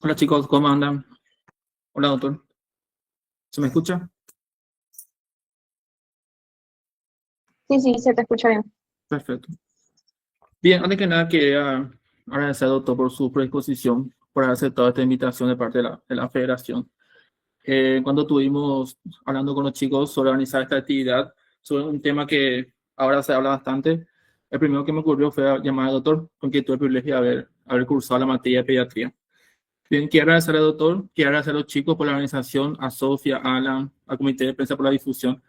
Hola chicos, ¿cómo andan? Hola doctor, ¿se me escucha? Sí, sí, se te escucha bien. Perfecto. Bien, antes que nada quería agradecer al doctor por su predisposición, por haber aceptado esta invitación de parte de la federación. Cuando estuvimos hablando con los chicos sobre organizar esta actividad, sobre un tema que ahora se habla bastante, el primero que me ocurrió fue llamar al doctor, con quien tuve el privilegio de haber cursado la materia de pediatría. Bien, quiero agradecer al doctor, quiero agradecer a los chicos por la organización, a Sofía, a Alan, al comité de prensa por la difusión.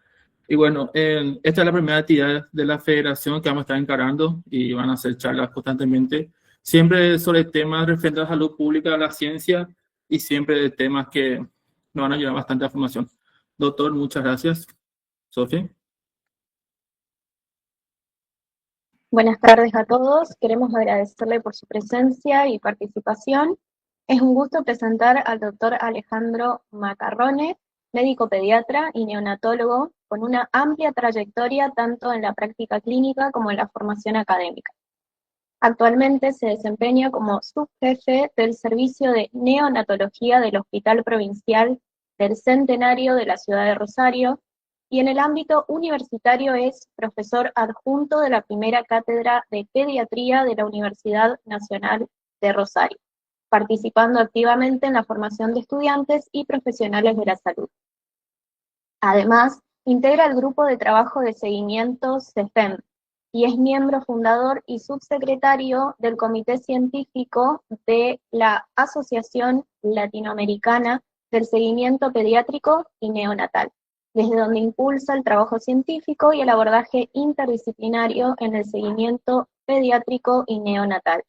Y bueno, esta es la primera actividad de la federación que vamos a estar encarando y van a hacer charlas constantemente, siempre sobre temas referentes a la salud pública, a la ciencia y siempre de temas que nos van a ayudar bastante a la formación. Doctor, muchas gracias. Sofía. Buenas tardes a todos. Queremos agradecerle por su presencia y participación. Es un gusto presentar al doctor Alejandro Macarrone, médico pediatra y neonatólogo con una amplia trayectoria tanto en la práctica clínica como en la formación académica. Actualmente se desempeña como subjefe del servicio de neonatología del Hospital Provincial del Centenario de la ciudad de Rosario y en el ámbito universitario es profesor adjunto de la primera cátedra de pediatría de la Universidad Nacional de Rosario, participando activamente en la formación de estudiantes y profesionales de la salud. Además, integra el grupo de trabajo de seguimiento CEFEM y es miembro fundador y subsecretario del Comité Científico de la Asociación Latinoamericana del Seguimiento Pediátrico y Neonatal, desde donde impulsa el trabajo científico y el abordaje interdisciplinario en el seguimiento pediátrico y neonatal.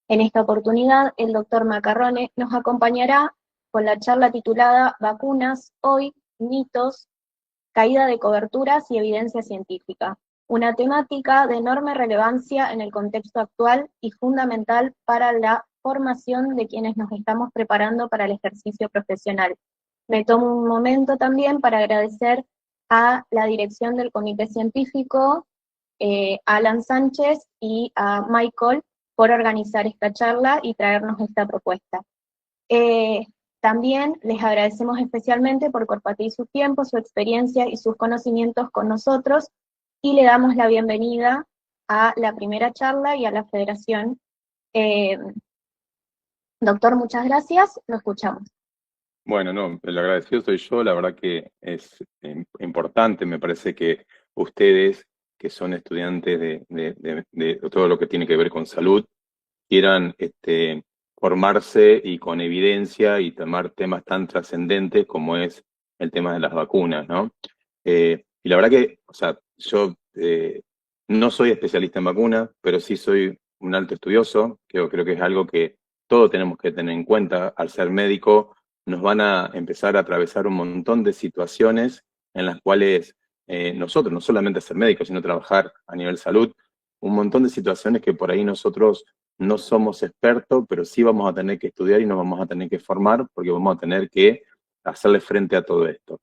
En esta oportunidad, el doctor Macarrone nos acompañará con la charla titulada Vacunas, hoy, mitos, caída de coberturas y evidencia científica, una temática de enorme relevancia en el contexto actual y fundamental para la formación de quienes nos estamos preparando para el ejercicio profesional. Me tomo un momento también para agradecer a la dirección del comité científico, Alan Sánchez y a Michael por organizar esta charla y traernos esta propuesta. Eh, También les agradecemos especialmente por compartir su tiempo, su experiencia y sus conocimientos con nosotros y le damos la bienvenida a la primera charla y a la federación. Eh, Doctor, muchas gracias, lo escuchamos. Bueno, no, el agradecido soy yo, la verdad que es importante, me parece que ustedes, que son estudiantes de todo lo que tiene que ver con salud, quieran formarse y con evidencia y tomar temas tan trascendentes como es el tema de las vacunas, ¿no? Y la verdad que, o sea, yo no soy especialista en vacunas, pero sí soy un alto estudioso, creo que es algo que todos tenemos que tener en cuenta al ser médico. Nos van a empezar a atravesar un montón de situaciones en las cuales nosotros, no solamente ser médicos, sino trabajar a nivel salud, un montón de situaciones que por ahí nosotros no somos expertos, pero sí vamos a tener que estudiar y nos vamos a tener que formar porque vamos a tener que hacerle frente a todo esto.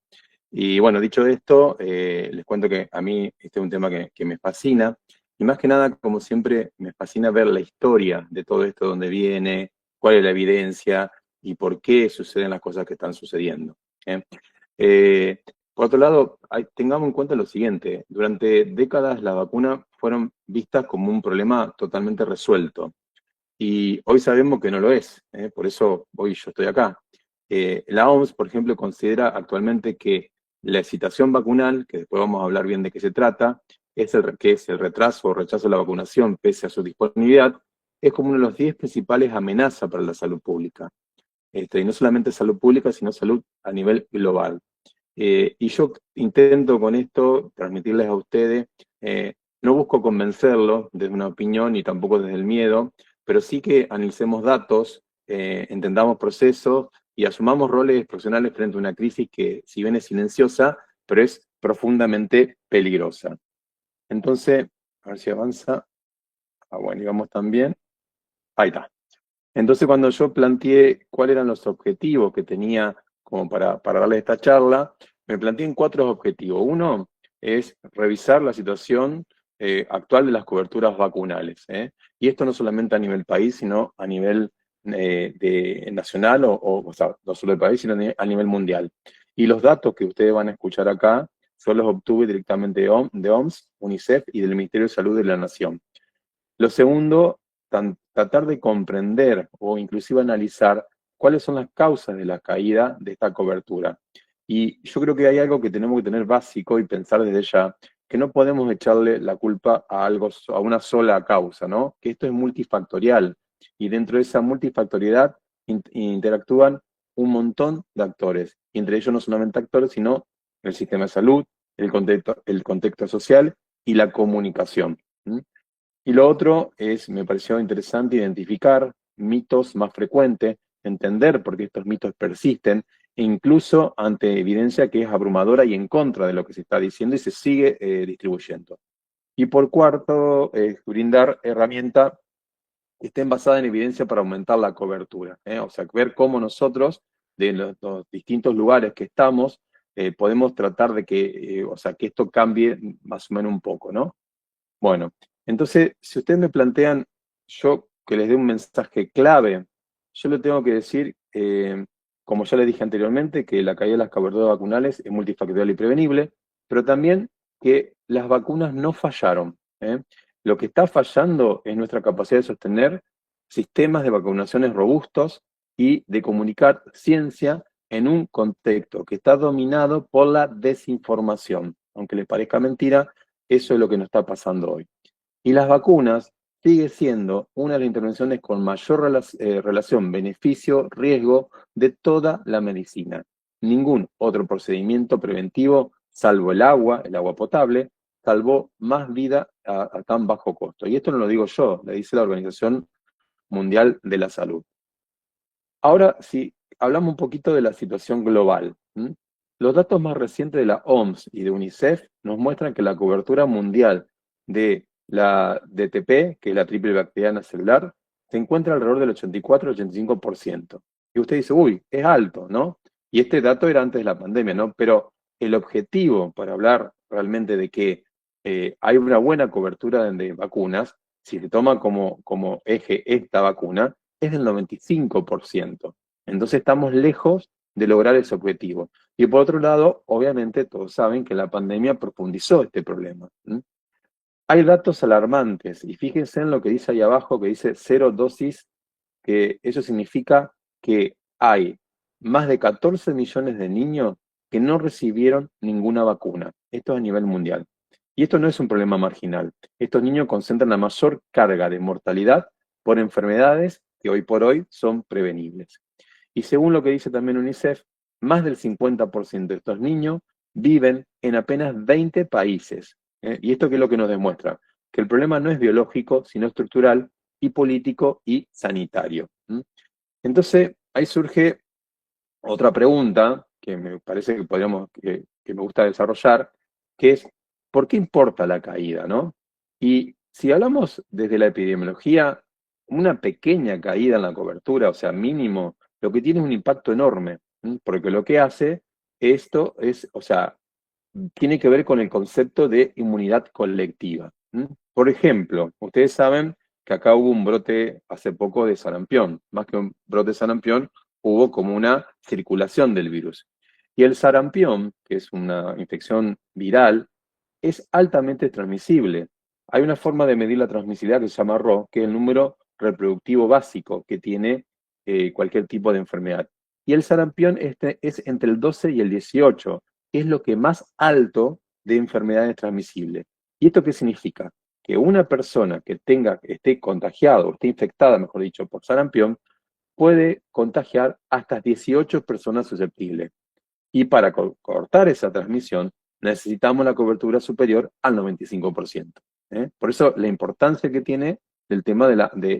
Y bueno, dicho esto, les cuento que a mí este es un tema que me fascina y más que nada, como siempre, me fascina ver la historia de todo esto, dónde viene, cuál es la evidencia y por qué suceden las cosas que están sucediendo. ¿Eh? Eh, por otro lado, tengamos en cuenta lo siguiente, durante décadas las vacunas fueron vistas como un problema totalmente resuelto. Y hoy sabemos que no lo es, por eso hoy yo estoy acá. La OMS, por ejemplo, considera actualmente que la excitación vacunal, que después vamos a hablar bien de qué se trata, que es el retraso o rechazo de la vacunación pese a su disponibilidad, es como una de las 10 principales amenazas para la salud pública. Y no solamente salud pública, sino salud a nivel global. Y yo intento con esto transmitirles a ustedes, no busco convencerlos desde una opinión y tampoco desde el miedo, pero sí que analicemos datos, entendamos procesos y asumamos roles profesionales frente a una crisis que, si bien es silenciosa, pero es profundamente peligrosa. Entonces, a ver si avanza. Ah, bueno, y vamos también. Ahí está. Entonces, cuando yo planteé cuáles eran los objetivos que tenía como para darle esta charla, me planteé en 4 objetivos. Uno es revisar la situación actual de las coberturas vacunales. Y esto no solamente a nivel país, sino a nivel nacional, o sea, no solo del país, sino a nivel mundial. Y los datos que ustedes van a escuchar acá, yo los obtuve directamente de OMS, UNICEF y del Ministerio de Salud de la Nación. Lo segundo, tratar de comprender o inclusive analizar cuáles son las causas de la caída de esta cobertura. Y yo creo que hay algo que tenemos que tener básico y pensar desde ya, que no podemos echarle la culpa a una sola causa, ¿no? Que esto es multifactorial y dentro de esa multifactoriedad interactúan un montón de actores, y entre ellos no solamente actores, sino el sistema de salud, el contexto social y la comunicación. Y lo otro es, me pareció interesante identificar mitos más frecuentes, entender por qué estos mitos persisten, e incluso ante evidencia que es abrumadora y en contra de lo que se está diciendo y se sigue distribuyendo. Y por cuarto, brindar herramientas que estén basadas en evidencia para aumentar la cobertura. O sea, ver cómo nosotros, de los distintos lugares que estamos, podemos tratar de que, o sea, que esto cambie más o menos un poco, ¿no? Bueno, entonces, si ustedes me plantean, yo que les dé un mensaje clave, yo le tengo que decir, como ya les dije anteriormente, que la caída de las coberturas vacunales es multifactorial y prevenible, pero también que las vacunas no fallaron. Lo que está fallando es nuestra capacidad de sostener sistemas de vacunaciones robustos y de comunicar ciencia en un contexto que está dominado por la desinformación. Aunque les parezca mentira, eso es lo que nos está pasando hoy. Y las vacunas sigue siendo una de las intervenciones con mayor relación beneficio-riesgo de toda la medicina. Ningún otro procedimiento preventivo, salvo el agua potable, salvó más vida a tan bajo costo. Y esto no lo digo yo, lo dice la Organización Mundial de la Salud. Ahora, si hablamos un poquito de la situación global, los datos más recientes de la OMS y de UNICEF nos muestran que la cobertura mundial de la DTP, que es la triple bacteriana celular, se encuentra alrededor del 84-85%. Y usted dice, uy, es alto, ¿no? Y este dato era antes de la pandemia, ¿no? Pero el objetivo para hablar realmente de que hay una buena cobertura de vacunas, si se toma como eje esta vacuna, es del 95%. Entonces estamos lejos de lograr ese objetivo. Y por otro lado, obviamente todos saben que la pandemia profundizó este problema. Hay datos alarmantes, y fíjense en lo que dice ahí abajo, que dice 0 dosis, que eso significa que hay más de 14 millones de niños que no recibieron ninguna vacuna. Esto es a nivel mundial. Y esto no es un problema marginal. Estos niños concentran la mayor carga de mortalidad por enfermedades que hoy por hoy son prevenibles. Y según lo que dice también UNICEF, más del 50% de estos niños viven en apenas 20 países. ¿Y esto qué es lo que nos demuestra? Que el problema no es biológico, sino estructural y político y sanitario. Entonces, ahí surge otra pregunta que me parece que que me gusta desarrollar, que es, ¿por qué importa la caída, no? Y si hablamos desde la epidemiología, una pequeña caída en la cobertura, o sea, mínimo, lo que tiene es un impacto enorme, porque lo que hace esto es, o sea, tiene que ver con el concepto de inmunidad colectiva. Por ejemplo, ustedes saben que acá hubo un brote hace poco de sarampión. Más que un brote de sarampión, hubo como una circulación del virus. Y el sarampión, que es una infección viral, es altamente transmisible. Hay una forma de medir la transmisibilidad que se llama Rho, que es el número reproductivo básico que tiene cualquier tipo de enfermedad. Y el sarampión es entre el 12 y el 18, que es lo que más alto de enfermedades transmisibles. ¿Y esto qué significa? Que una persona que esté contagiada o esté infectada, mejor dicho, por sarampión, puede contagiar hasta 18 personas susceptibles. Y para cortar esa transmisión, necesitamos la cobertura superior al 95%. Por eso la importancia que tiene el tema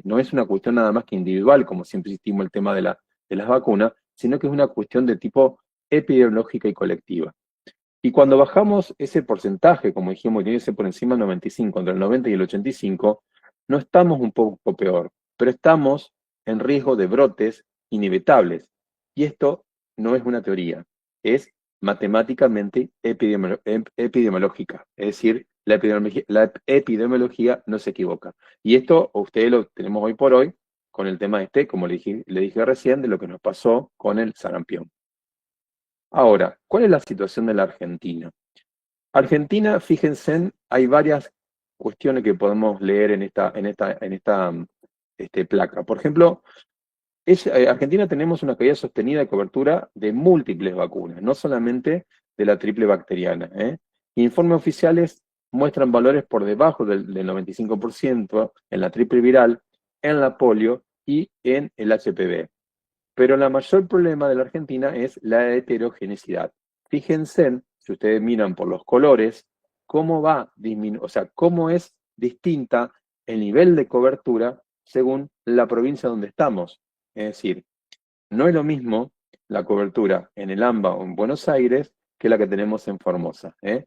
no es una cuestión nada más que individual, como siempre insistimos el tema de las vacunas, sino que es una cuestión de tipo epidemiológica y colectiva. Y cuando bajamos ese porcentaje, como dijimos, tiene que ser por encima del 95, entre el 90 y el 85, no estamos un poco peor, pero estamos en riesgo de brotes inevitables. Y esto no es una teoría, es matemáticamente epidemiológica. Es decir, la epidemiología no se equivoca. Y esto ustedes lo tenemos hoy por hoy con el tema como le dije recién, de lo que nos pasó con el sarampión. Ahora, ¿cuál es la situación de la Argentina? Argentina, fíjense, hay varias cuestiones que podemos leer en esta placa. Por ejemplo, Argentina tenemos una caída sostenida de cobertura de múltiples vacunas, no solamente de la triple bacteriana. Informes oficiales muestran valores por debajo del 95% en la triple viral, en la polio y en el HPV. Pero el mayor problema de la Argentina es la heterogeneidad. Fíjense, si ustedes miran por los colores, cómo es distinta el nivel de cobertura según la provincia donde estamos. Es decir, no es lo mismo la cobertura en el AMBA o en Buenos Aires que la que tenemos en Formosa. Y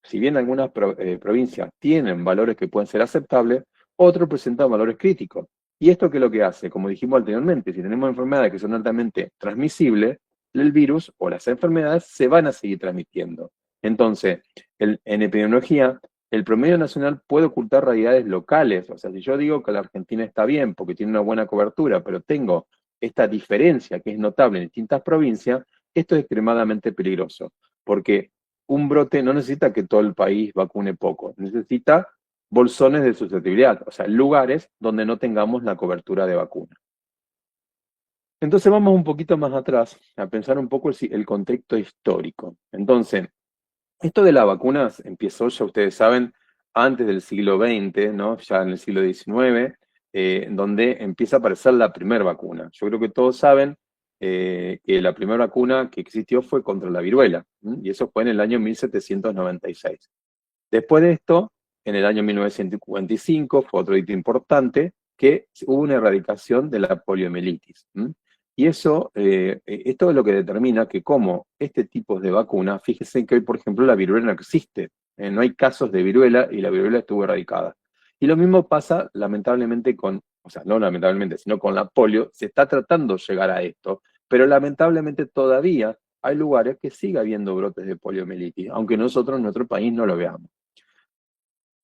si bien algunas provincias tienen valores que pueden ser aceptables, otros presentan valores críticos. ¿Y esto qué es lo que hace? Como dijimos anteriormente, si tenemos enfermedades que son altamente transmisibles, el virus o las enfermedades se van a seguir transmitiendo. Entonces, en epidemiología, el promedio nacional puede ocultar realidades locales. O sea, si yo digo que la Argentina está bien porque tiene una buena cobertura, pero tengo esta diferencia que es notable en distintas provincias, esto es extremadamente peligroso. Porque un brote no necesita que todo el país vacune poco, necesita bolsones de susceptibilidad, o sea, lugares donde no tengamos la cobertura de vacuna. Entonces vamos un poquito más atrás a pensar un poco el contexto histórico. Entonces, esto de las vacunas empezó, ya ustedes saben, antes del siglo XX, ¿no? Ya en el siglo XIX, donde empieza a aparecer la primera vacuna. Yo creo que todos saben que la primera vacuna que existió fue contra la viruela, y eso fue en el año 1796. Después de esto, en el año 1945, fue otro hito importante, que hubo una erradicación de la poliomielitis. Y esto es lo que determina que como este tipo de vacuna, fíjense que hoy, por ejemplo, la viruela no existe. No hay casos de viruela y la viruela estuvo erradicada. Y lo mismo pasa, lamentablemente, no lamentablemente, sino con la polio. Se está tratando de llegar a esto, pero lamentablemente todavía hay lugares que sigue habiendo brotes de poliomielitis, aunque nosotros en nuestro país no lo veamos.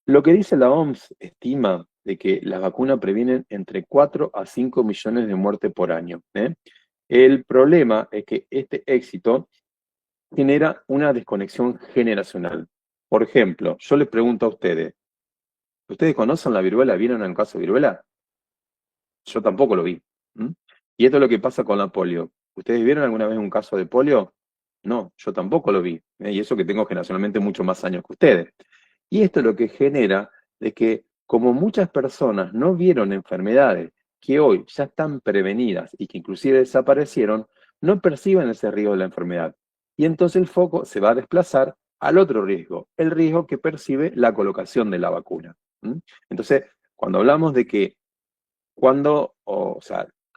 Lo que dice la OMS estima de que las vacunas previenen entre 4 a 5 millones de muertes por año. El problema es que este éxito genera una desconexión generacional. Por ejemplo, yo les pregunto a ustedes conocen la viruela? ¿Vieron un caso de viruela? Yo tampoco lo vi. Y esto es lo que pasa con la polio. ¿Ustedes vieron alguna vez un caso de polio? No, yo tampoco lo vi. Y eso que tengo generacionalmente mucho más años que ustedes. Y esto es lo que genera de que, como muchas personas no vieron enfermedades que hoy ya están prevenidas y que inclusive desaparecieron, no perciben ese riesgo de la enfermedad. Y entonces el foco se va a desplazar al otro riesgo, el riesgo que percibe la colocación de la vacuna. Entonces, cuando hablamos de que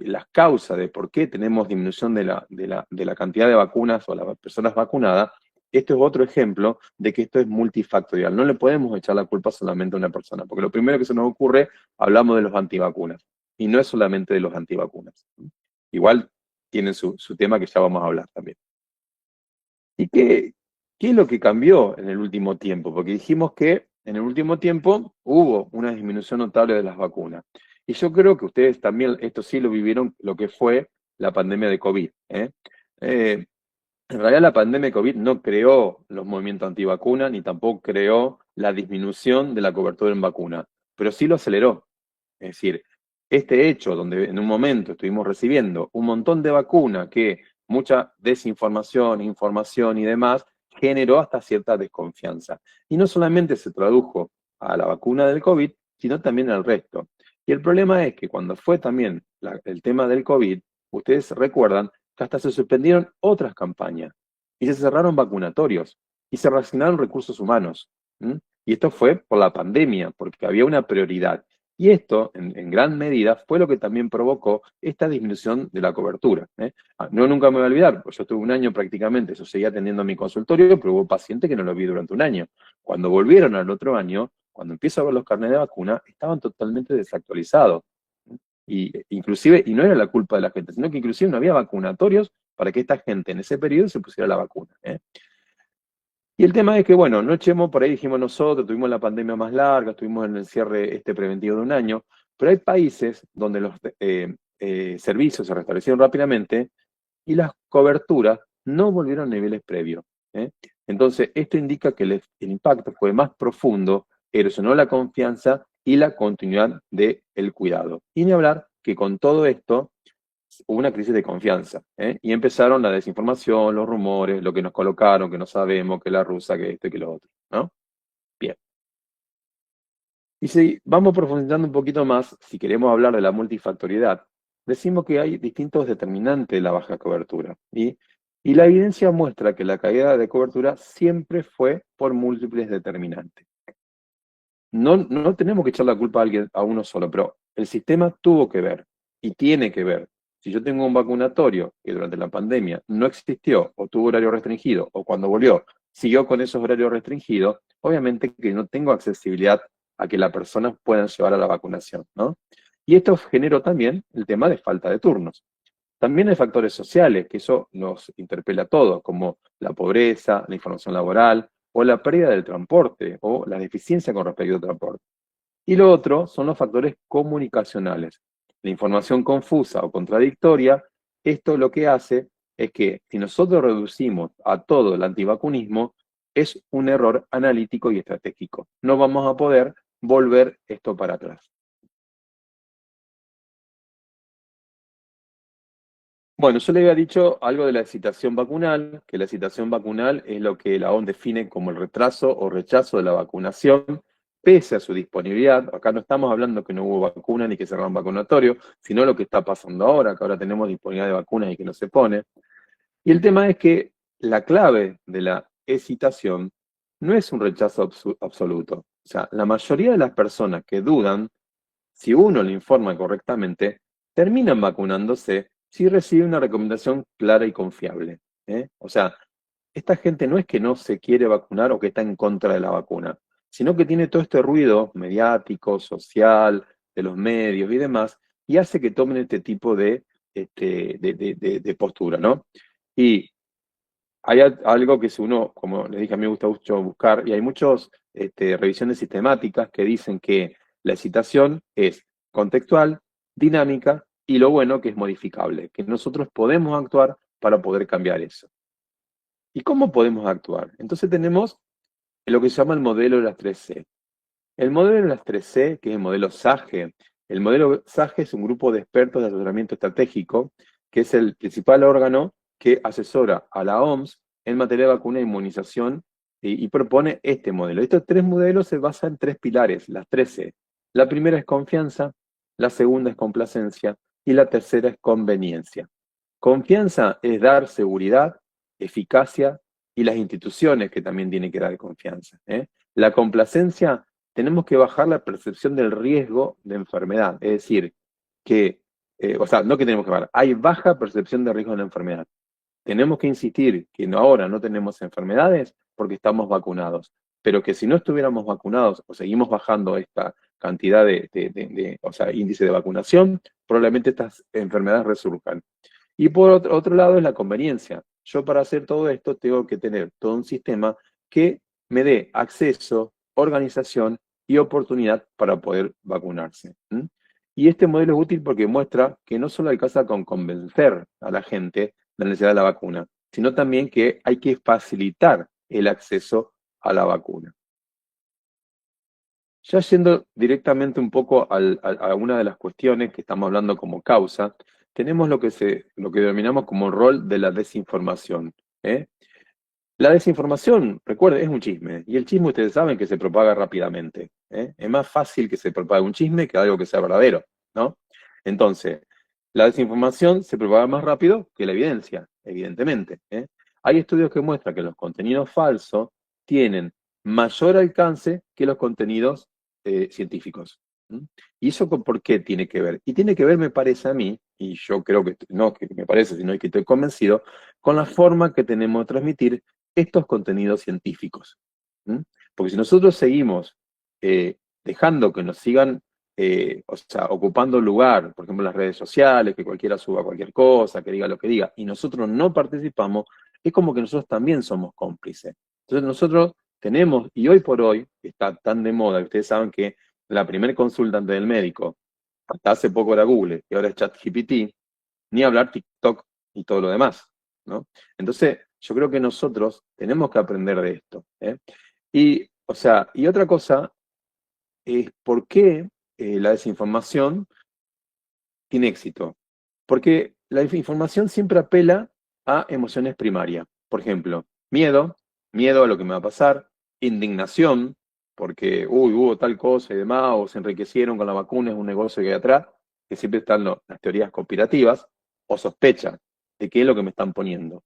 las causas de por qué tenemos disminución de la cantidad de vacunas o las personas vacunadas, esto es otro ejemplo de que esto es multifactorial. No le podemos echar la culpa solamente a una persona, porque lo primero que se nos ocurre, hablamos de los antivacunas, y no es solamente de los antivacunas. Igual tienen su tema que ya vamos a hablar también. ¿Y qué es lo que cambió en el último tiempo? Porque dijimos que en el último tiempo hubo una disminución notable de las vacunas. Y yo creo que ustedes también, esto sí lo vivieron, lo que fue la pandemia de COVID. En realidad la pandemia de COVID no creó los movimientos antivacunas, ni tampoco creó la disminución de la cobertura en vacuna, pero sí lo aceleró. Es decir, este hecho donde en un momento estuvimos recibiendo un montón de vacunas que mucha desinformación, información y demás, generó hasta cierta desconfianza. Y no solamente se tradujo a la vacuna del COVID, sino también al resto. Y el problema es que cuando fue también el tema del COVID, ustedes recuerdan que hasta se suspendieron otras campañas y se cerraron vacunatorios y se reasignaron recursos humanos. Y esto fue por la pandemia, porque había una prioridad. Y esto, en gran medida, fue lo que también provocó esta disminución de la cobertura. No, nunca me voy a olvidar, pues yo estuve un año prácticamente, yo seguía atendiendo mi consultorio, pero hubo pacientes que no lo vi durante un año. Cuando volvieron al otro año, cuando empiezo a ver los carnets de vacuna, estaban totalmente desactualizados. Y no era la culpa de la gente, sino que inclusive no había vacunatorios para que esta gente en ese periodo se pusiera la vacuna. Y el tema es que, bueno, no echemos, por ahí dijimos nosotros, tuvimos la pandemia más larga, estuvimos en el cierre preventivo de un año, Pero hay países donde los servicios se restablecieron rápidamente y las coberturas no volvieron a niveles previos. Entonces, esto indica que el impacto fue más profundo, erosionó la confianza y la continuidad del cuidado. Y ni hablar que con todo esto hubo una crisis de confianza, y empezaron la desinformación, los rumores, lo que nos colocaron, que no sabemos, que la rusa, que esto y que lo otro, ¿no? Bien. Y si vamos profundizando un poquito más, si queremos hablar de la multifactoriedad, decimos que hay distintos determinantes de la baja cobertura. Y la evidencia muestra que la caída de cobertura siempre fue por múltiples determinantes. No tenemos que echar la culpa a alguien, a uno solo, pero el sistema tuvo que ver y tiene que ver. Si yo tengo un vacunatorio que durante la pandemia no existió o tuvo horario restringido o cuando volvió siguió con esos horarios restringidos, obviamente que no tengo accesibilidad a que las personas puedan llevar a la vacunación, ¿no? Y esto generó también el tema de falta de turnos. También hay factores sociales, que eso nos interpela a todos, como la pobreza, la información laboral, o la pérdida del transporte, o la deficiencia con respecto al transporte. Y lo otro son los factores comunicacionales. La información confusa o contradictoria, esto lo que hace es que si nosotros reducimos a todo el antivacunismo, es un error analítico y estratégico. No vamos a poder volver esto para atrás. Bueno, yo le había dicho algo de la excitación vacunal, que la excitación vacunal es lo que la OMS define como el retraso o rechazo de la vacunación, pese a su disponibilidad. Acá no estamos hablando que no hubo vacuna ni que cerraron vacunatorio, sino lo que está pasando ahora, que ahora tenemos disponibilidad de vacunas y que no se pone. Y el tema es que la clave de la excitación no es un rechazo absoluto. O sea, la mayoría de las personas que dudan, si uno le informa correctamente, terminan vacunándose si recibe una recomendación clara y confiable. O sea, esta gente no es que no se quiere vacunar o que está en contra de la vacuna, sino que tiene todo este ruido mediático, social, de los medios y demás, y hace que tomen este tipo de postura, ¿no? Y hay algo que es uno, como les dije, a mí me gusta mucho buscar, y hay muchas revisiones sistemáticas que dicen que la excitación es contextual, dinámica, y lo bueno que es modificable, que nosotros podemos actuar para poder cambiar eso. ¿Y cómo podemos actuar? Entonces tenemos lo que se llama el modelo de las 3C. El modelo de las 3C, que es el modelo SAGE, el modelo SAGE es un grupo de expertos de asesoramiento estratégico, que es el principal órgano que asesora a la OMS en materia de vacuna e inmunización y propone este modelo. Estos tres modelos se basan en tres pilares, las 3C. La primera es confianza, la segunda es complacencia y la tercera es conveniencia. Confianza es dar seguridad, eficacia y las instituciones que también tienen que dar confianza. La complacencia, tenemos que bajar la percepción del riesgo de enfermedad, es decir, que, no que tenemos que bajar, hay baja percepción de riesgo de la enfermedad. Tenemos que insistir que ahora no tenemos enfermedades porque estamos vacunados, pero que si no estuviéramos vacunados o seguimos bajando esta cantidad índice de vacunación, probablemente estas enfermedades resurjan. Y por otro lado es la conveniencia. Yo para hacer todo esto tengo que tener todo un sistema que me dé acceso, organización y oportunidad para poder vacunarse. Y este modelo es útil porque muestra que no solo alcanza con convencer a la gente de la necesidad de la vacuna, sino también que hay que facilitar el acceso a la vacuna. Ya yendo directamente un poco a una de las cuestiones que estamos hablando como causa, tenemos lo que denominamos como el rol de la desinformación. La desinformación, recuerden, es un chisme, y el chisme ustedes saben que se propaga rápidamente. Es más fácil que se propague un chisme que algo que sea verdadero, ¿no? Entonces, la desinformación se propaga más rápido que la evidencia, evidentemente. Hay estudios que muestran que los contenidos falsos tienen mayor alcance que los contenidos científicos. ¿Y eso por qué tiene que ver? Y tiene que ver, me parece a mí, y yo creo que no que me parece, sino que estoy convencido, con la forma que tenemos de transmitir estos contenidos científicos. Porque si nosotros seguimos dejando que nos sigan ocupando lugar, por ejemplo, en las redes sociales, que cualquiera suba cualquier cosa, que diga lo que diga, y nosotros no participamos, es como que nosotros también somos cómplices. Entonces nosotros tenemos, y hoy por hoy está tan de moda, ustedes saben que la primera consulta ante el médico hasta hace poco era Google, y ahora es ChatGPT, ni hablar TikTok y todo lo demás, ¿no? Entonces, yo creo que nosotros tenemos que aprender de esto, ¿eh? Y, o sea, y otra cosa es por qué la desinformación tiene éxito. Porque la información siempre apela a emociones primarias. Por ejemplo, miedo a lo que me va a pasar, indignación, porque hubo tal cosa y demás, o se enriquecieron con la vacuna, es un negocio que hay atrás, que siempre están las teorías conspirativas, o sospecha de qué es lo que me están poniendo.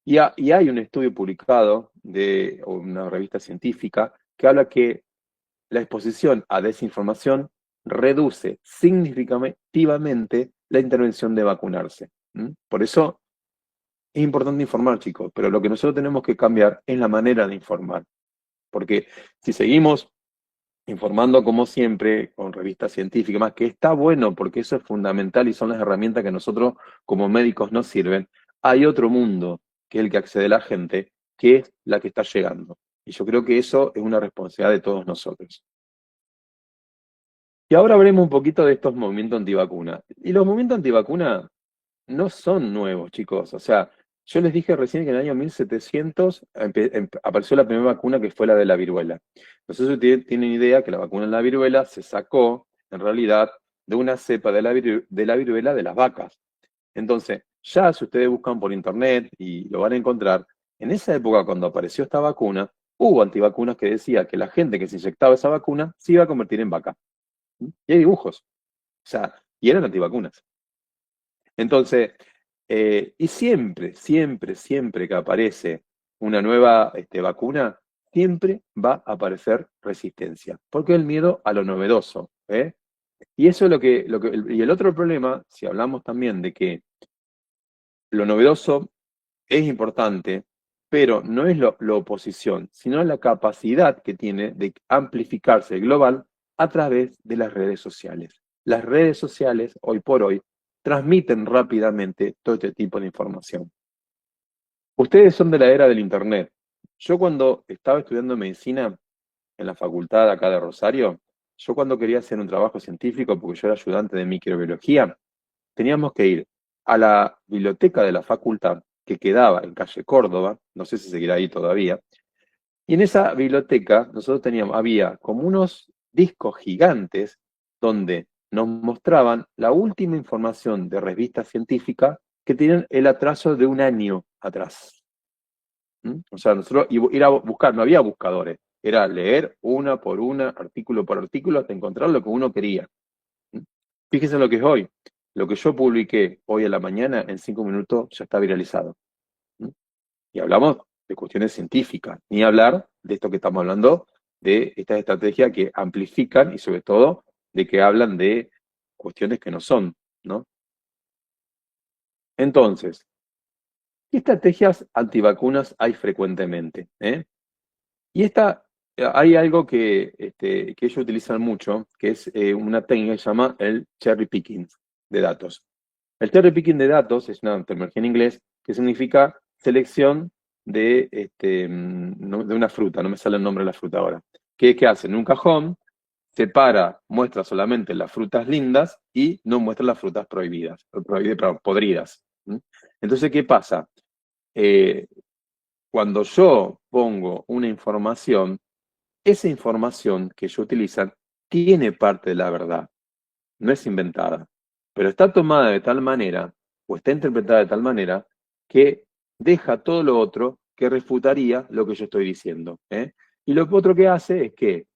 Y hay un estudio publicado de una revista científica que habla que la exposición a desinformación reduce significativamente la intervención de vacunarse. Por eso es importante informar, chicos, pero lo que nosotros tenemos que cambiar es la manera de informar. Porque si seguimos informando como siempre, con revistas científicas más, que está bueno porque eso es fundamental y son las herramientas que nosotros como médicos nos sirven, hay otro mundo que es el que accede la gente, que es la que está llegando. Y yo creo que eso es una responsabilidad de todos nosotros. Y ahora hablemos un poquito de estos movimientos antivacunas. Y los movimientos antivacunas no son nuevos, chicos. O sea, yo les dije recién que en el año 1700 apareció la primera vacuna que fue la de la viruela. No sé si ustedes tienen idea que la vacuna de la viruela se sacó, en realidad, de una cepa de la viruela de las vacas. Entonces, ya si ustedes buscan por internet y lo van a encontrar, en esa época cuando apareció esta vacuna, hubo antivacunas que decía que la gente que se inyectaba esa vacuna se iba a convertir en vaca. Y hay dibujos. O sea, y eran antivacunas. Entonces, y siempre que aparece una nueva vacuna, siempre va a aparecer resistencia, porque el miedo a lo novedoso. Y eso es y el otro problema, si hablamos también de que lo novedoso es importante, pero no es la oposición, sino la capacidad que tiene de amplificarse global a través de las redes sociales. Las redes sociales, hoy por hoy, transmiten rápidamente todo este tipo de información. Ustedes son de la era del Internet. Yo cuando estaba estudiando medicina en la facultad acá de Rosario, yo cuando quería hacer un trabajo científico, porque yo era ayudante de microbiología, teníamos que ir a la biblioteca de la facultad, que quedaba en calle Córdoba, no sé si seguirá ahí todavía, y en esa biblioteca nosotros había como unos discos gigantes donde nos mostraban la última información de revistas científicas que tienen el atraso de un año atrás. O sea, nosotros ir a buscar, no había buscadores, era leer una por una, artículo por artículo, hasta encontrar lo que uno quería. Fíjense lo que es hoy. Lo que yo publiqué hoy a la mañana, en 5 minutos ya está viralizado. Y hablamos de cuestiones científicas, ni hablar de esto que estamos hablando, de estas estrategias que amplifican y sobre todo de que hablan de cuestiones que no son, ¿no? Entonces, ¿qué estrategias antivacunas hay frecuentemente? Y hay algo que ellos utilizan mucho, que es una técnica que se llama el cherry picking de datos. El cherry picking de datos es una terminología en inglés que significa selección de una fruta, no me sale el nombre de la fruta ahora. ¿Qué hace? En un cajón separa, muestra solamente las frutas lindas y no muestra las frutas podridas. Entonces, ¿qué pasa? Cuando yo pongo una información, esa información que ellos utilizan tiene parte de la verdad, no es inventada, pero está tomada de tal manera, o está interpretada de tal manera, que deja todo lo otro que refutaría lo que yo estoy diciendo. Y lo otro que hace es que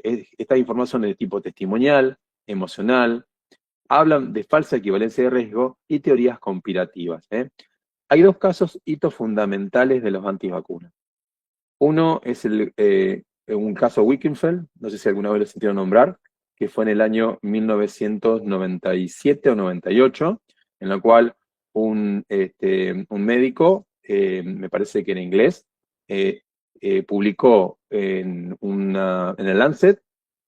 estas informaciones de tipo testimonial, emocional, hablan de falsa equivalencia de riesgo y teorías conspirativas. Hay dos hitos fundamentales de los antivacunas. Uno es un caso Wickenfeld, no sé si alguna vez lo sintieron nombrar, que fue en el año 1997 o 98, en el cual un médico, me parece que en inglés, publicó en el Lancet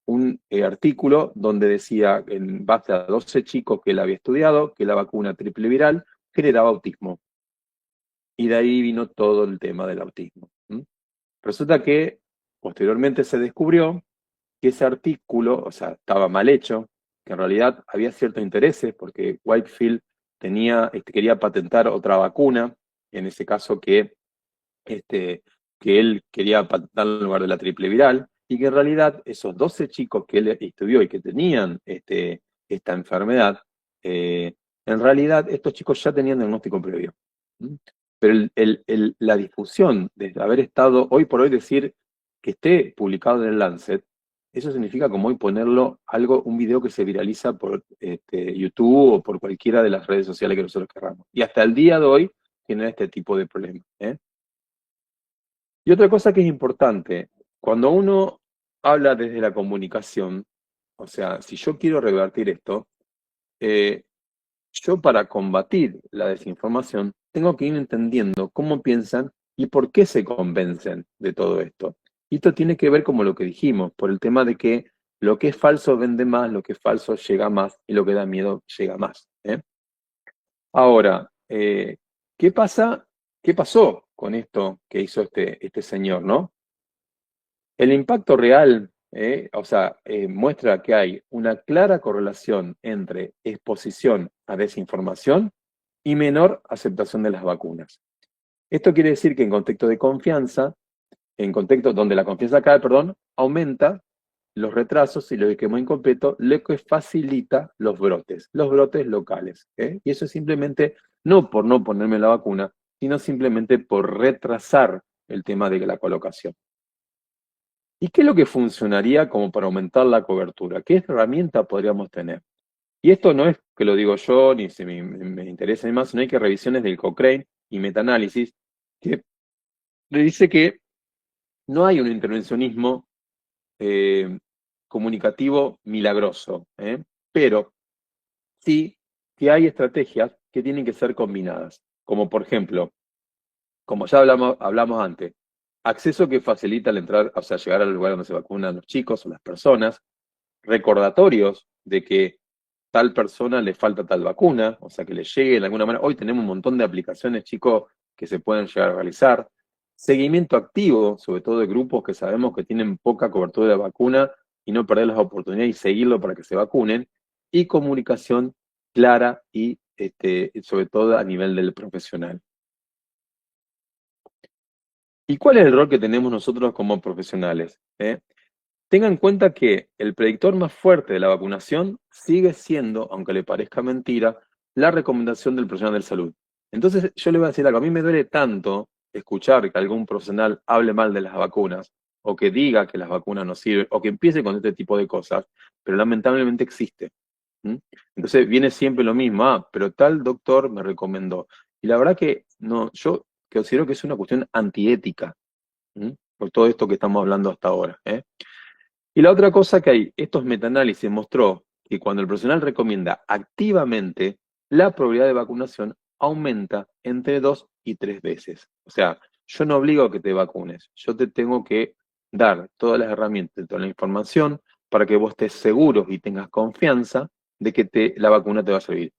un artículo donde decía, en base a 12 chicos que él había estudiado, que la vacuna triple viral generaba autismo. Y de ahí vino todo el tema del autismo. Resulta que posteriormente se descubrió que ese artículo, o sea, estaba mal hecho, que en realidad había ciertos intereses, porque Whitefield quería patentar otra vacuna, en ese caso que él quería patentar en lugar de la triple viral, y que en realidad esos 12 chicos que él estudió y que tenían esta enfermedad, en realidad estos chicos ya tenían diagnóstico previo. ¿Mm? Pero la difusión de haber estado, hoy por hoy decir que esté publicado en el Lancet, eso significa como hoy ponerlo un video que se viraliza por YouTube o por cualquiera de las redes sociales que nosotros queramos. Y hasta el día de hoy tienen este tipo de problemas. Y otra cosa que es importante, cuando uno habla desde la comunicación, o sea, si yo quiero revertir esto, yo para combatir la desinformación tengo que ir entendiendo cómo piensan y por qué se convencen de todo esto. Y esto tiene que ver como lo que dijimos, por el tema de que lo que es falso vende más, lo que es falso llega más y lo que da miedo llega más. Ahora, ¿qué pasó con esto que hizo este señor, no? El impacto real, muestra que hay una clara correlación entre exposición a desinformación y menor aceptación de las vacunas. Esto quiere decir que en contexto de confianza, en contextos donde la confianza cae, aumenta los retrasos y lo esquema incompleto, lo que facilita los brotes locales. Y eso es simplemente no por no ponerme la vacuna, sino simplemente por retrasar el tema de la colocación. ¿Y qué es lo que funcionaría como para aumentar la cobertura? ¿Qué herramienta podríamos tener? Y esto no es que lo digo yo, ni se me interesa ni más, sino hay que revisiones del Cochrane y metaanálisis que le dice que no hay un intervencionismo comunicativo milagroso, pero sí que hay estrategias que tienen que ser combinadas, como por ejemplo, como ya hablamos antes, acceso que facilita la entrada, o sea, llegar al lugar donde se vacunan los chicos o las personas, recordatorios de que tal persona le falta tal vacuna, o sea, que le llegue de alguna manera. Hoy tenemos un montón de aplicaciones, chicos, que se pueden llegar a realizar. Seguimiento activo, sobre todo de grupos que sabemos que tienen poca cobertura de vacuna y no perder las oportunidades y seguirlo para que se vacunen. Y comunicación clara y sobre todo a nivel del profesional. ¿Y cuál es el rol que tenemos nosotros como profesionales? Tenga en cuenta que el predictor más fuerte de la vacunación sigue siendo, aunque le parezca mentira, la recomendación del profesional de salud. Entonces, yo le voy a decir algo. A mí me duele tanto escuchar que algún profesional hable mal de las vacunas, o que diga que las vacunas no sirven, o que empiece con este tipo de cosas, pero lamentablemente existe. Entonces, viene siempre lo mismo. Pero tal doctor me recomendó. Y la verdad que no, yo considero que es una cuestión antiética, por todo esto que estamos hablando hasta ahora. Y la otra cosa que hay, estos metaanálisis mostró que cuando el profesional recomienda activamente, la probabilidad de vacunación aumenta entre 2 y 3 veces. O sea, yo no obligo a que te vacunes, yo te tengo que dar todas las herramientas, toda la información para que vos estés seguro y tengas confianza de que la vacuna te va a servir.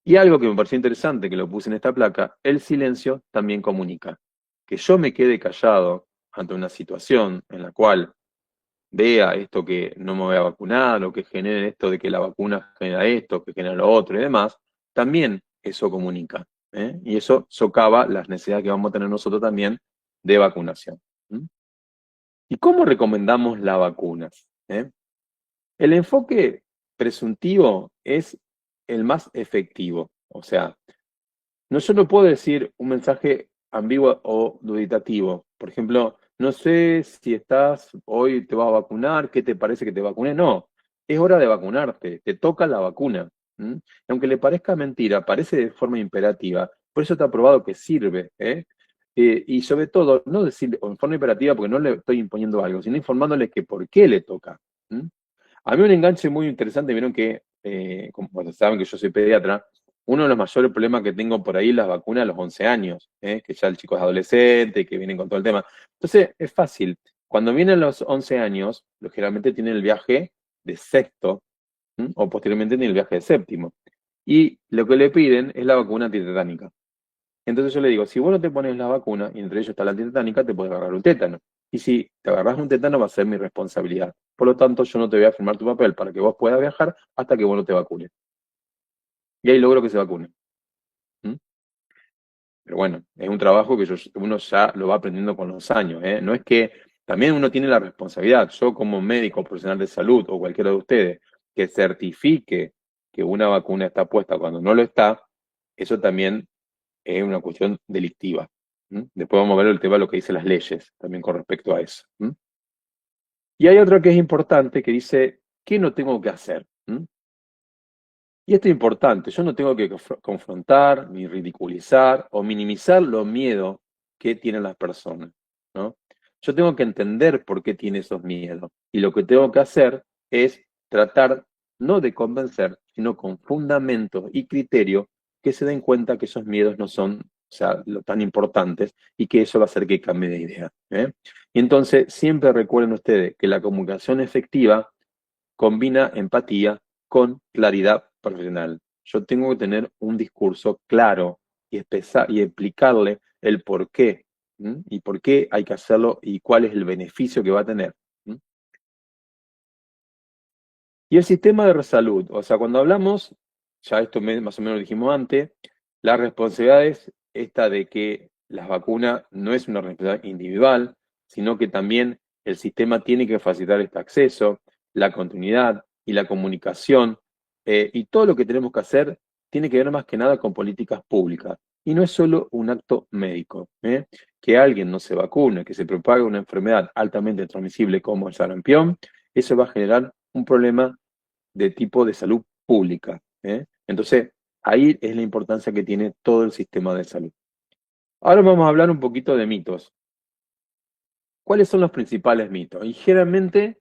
Y algo que me pareció interesante, que lo puse en esta placa, el silencio también comunica. Que yo me quede callado ante una situación en la cual vea esto que no me voy a vacunar, o que genere esto de que la vacuna genera esto, que genera lo otro y demás, también eso comunica. Y eso socava las necesidades que vamos a tener nosotros también de vacunación. ¿Y cómo recomendamos las vacunas? El enfoque presuntivo es el más efectivo. O sea, yo no puedo decir un mensaje ambiguo o duditativo. Por ejemplo, no sé si hoy te vas a vacunar, ¿qué te parece que te vacunes? No, es hora de vacunarte, te toca la vacuna. Y aunque le parezca mentira, parece de forma imperativa, por eso está probado que sirve. Y sobre todo, no decir en forma imperativa porque no le estoy imponiendo algo, sino informándole que por qué le toca. A mí un enganche muy interesante, vieron que, como saben que yo soy pediatra, uno de los mayores problemas que tengo por ahí las vacunas a los 11 años, que ya el chico es adolescente, que vienen con todo el tema. Entonces, es fácil. Cuando vienen los 11 años, generalmente tienen el viaje de sexto, o posteriormente tienen el viaje de séptimo. Y lo que le piden es la vacuna antitetánica. Entonces yo le digo, si vos no te pones la vacuna, y entre ellos está la antitetánica, te puedes agarrar un tétano. Y si te agarras un tétano va a ser mi responsabilidad. Por lo tanto, yo no te voy a firmar tu papel para que vos puedas viajar hasta que vos no te vacunes. Y ahí logro que se vacune. ¿Mm? Pero bueno, es un trabajo que uno ya lo va aprendiendo con los años, ¿eh? No es que también uno tiene la responsabilidad, yo como médico, profesional de salud o cualquiera de ustedes, que certifique que una vacuna está puesta cuando no lo está, eso también es una cuestión delictiva. Después vamos a ver el tema de lo que dicen las leyes también con respecto a eso. Y hay otro que es importante que dice, ¿qué no tengo que hacer? Y esto es importante, yo no tengo que confrontar, ni ridiculizar o minimizar los miedos que tienen las personas, ¿no? Yo tengo que entender por qué tiene esos miedos. Y lo que tengo que hacer es tratar no de convencer, sino con fundamentos y criterios que se den cuenta que esos miedos no son, o sea, lo tan importantes y que eso va a hacer que cambie de idea, ¿eh? Y entonces siempre recuerden ustedes que la comunicación efectiva combina empatía con claridad profesional. Yo tengo que tener un discurso claro y explicarle el por qué, y por qué hay que hacerlo y cuál es el beneficio que va a tener. Y el sistema de salud, o sea, cuando hablamos, ya esto más o menos lo dijimos antes, la responsabilidad es esta de que las vacunas no es una responsabilidad individual, sino que también el sistema tiene que facilitar este acceso, la continuidad y la comunicación, y todo lo que tenemos que hacer tiene que ver más que nada con políticas públicas. Y no es solo un acto médico, que alguien no se vacune, que se propague una enfermedad altamente transmisible como el sarampión, eso va a generar un problema de tipo de salud pública, ¿eh? Entonces, ahí es la importancia que tiene todo el sistema de salud. Ahora vamos a hablar un poquito de mitos. ¿Cuáles son los principales mitos? Y generalmente,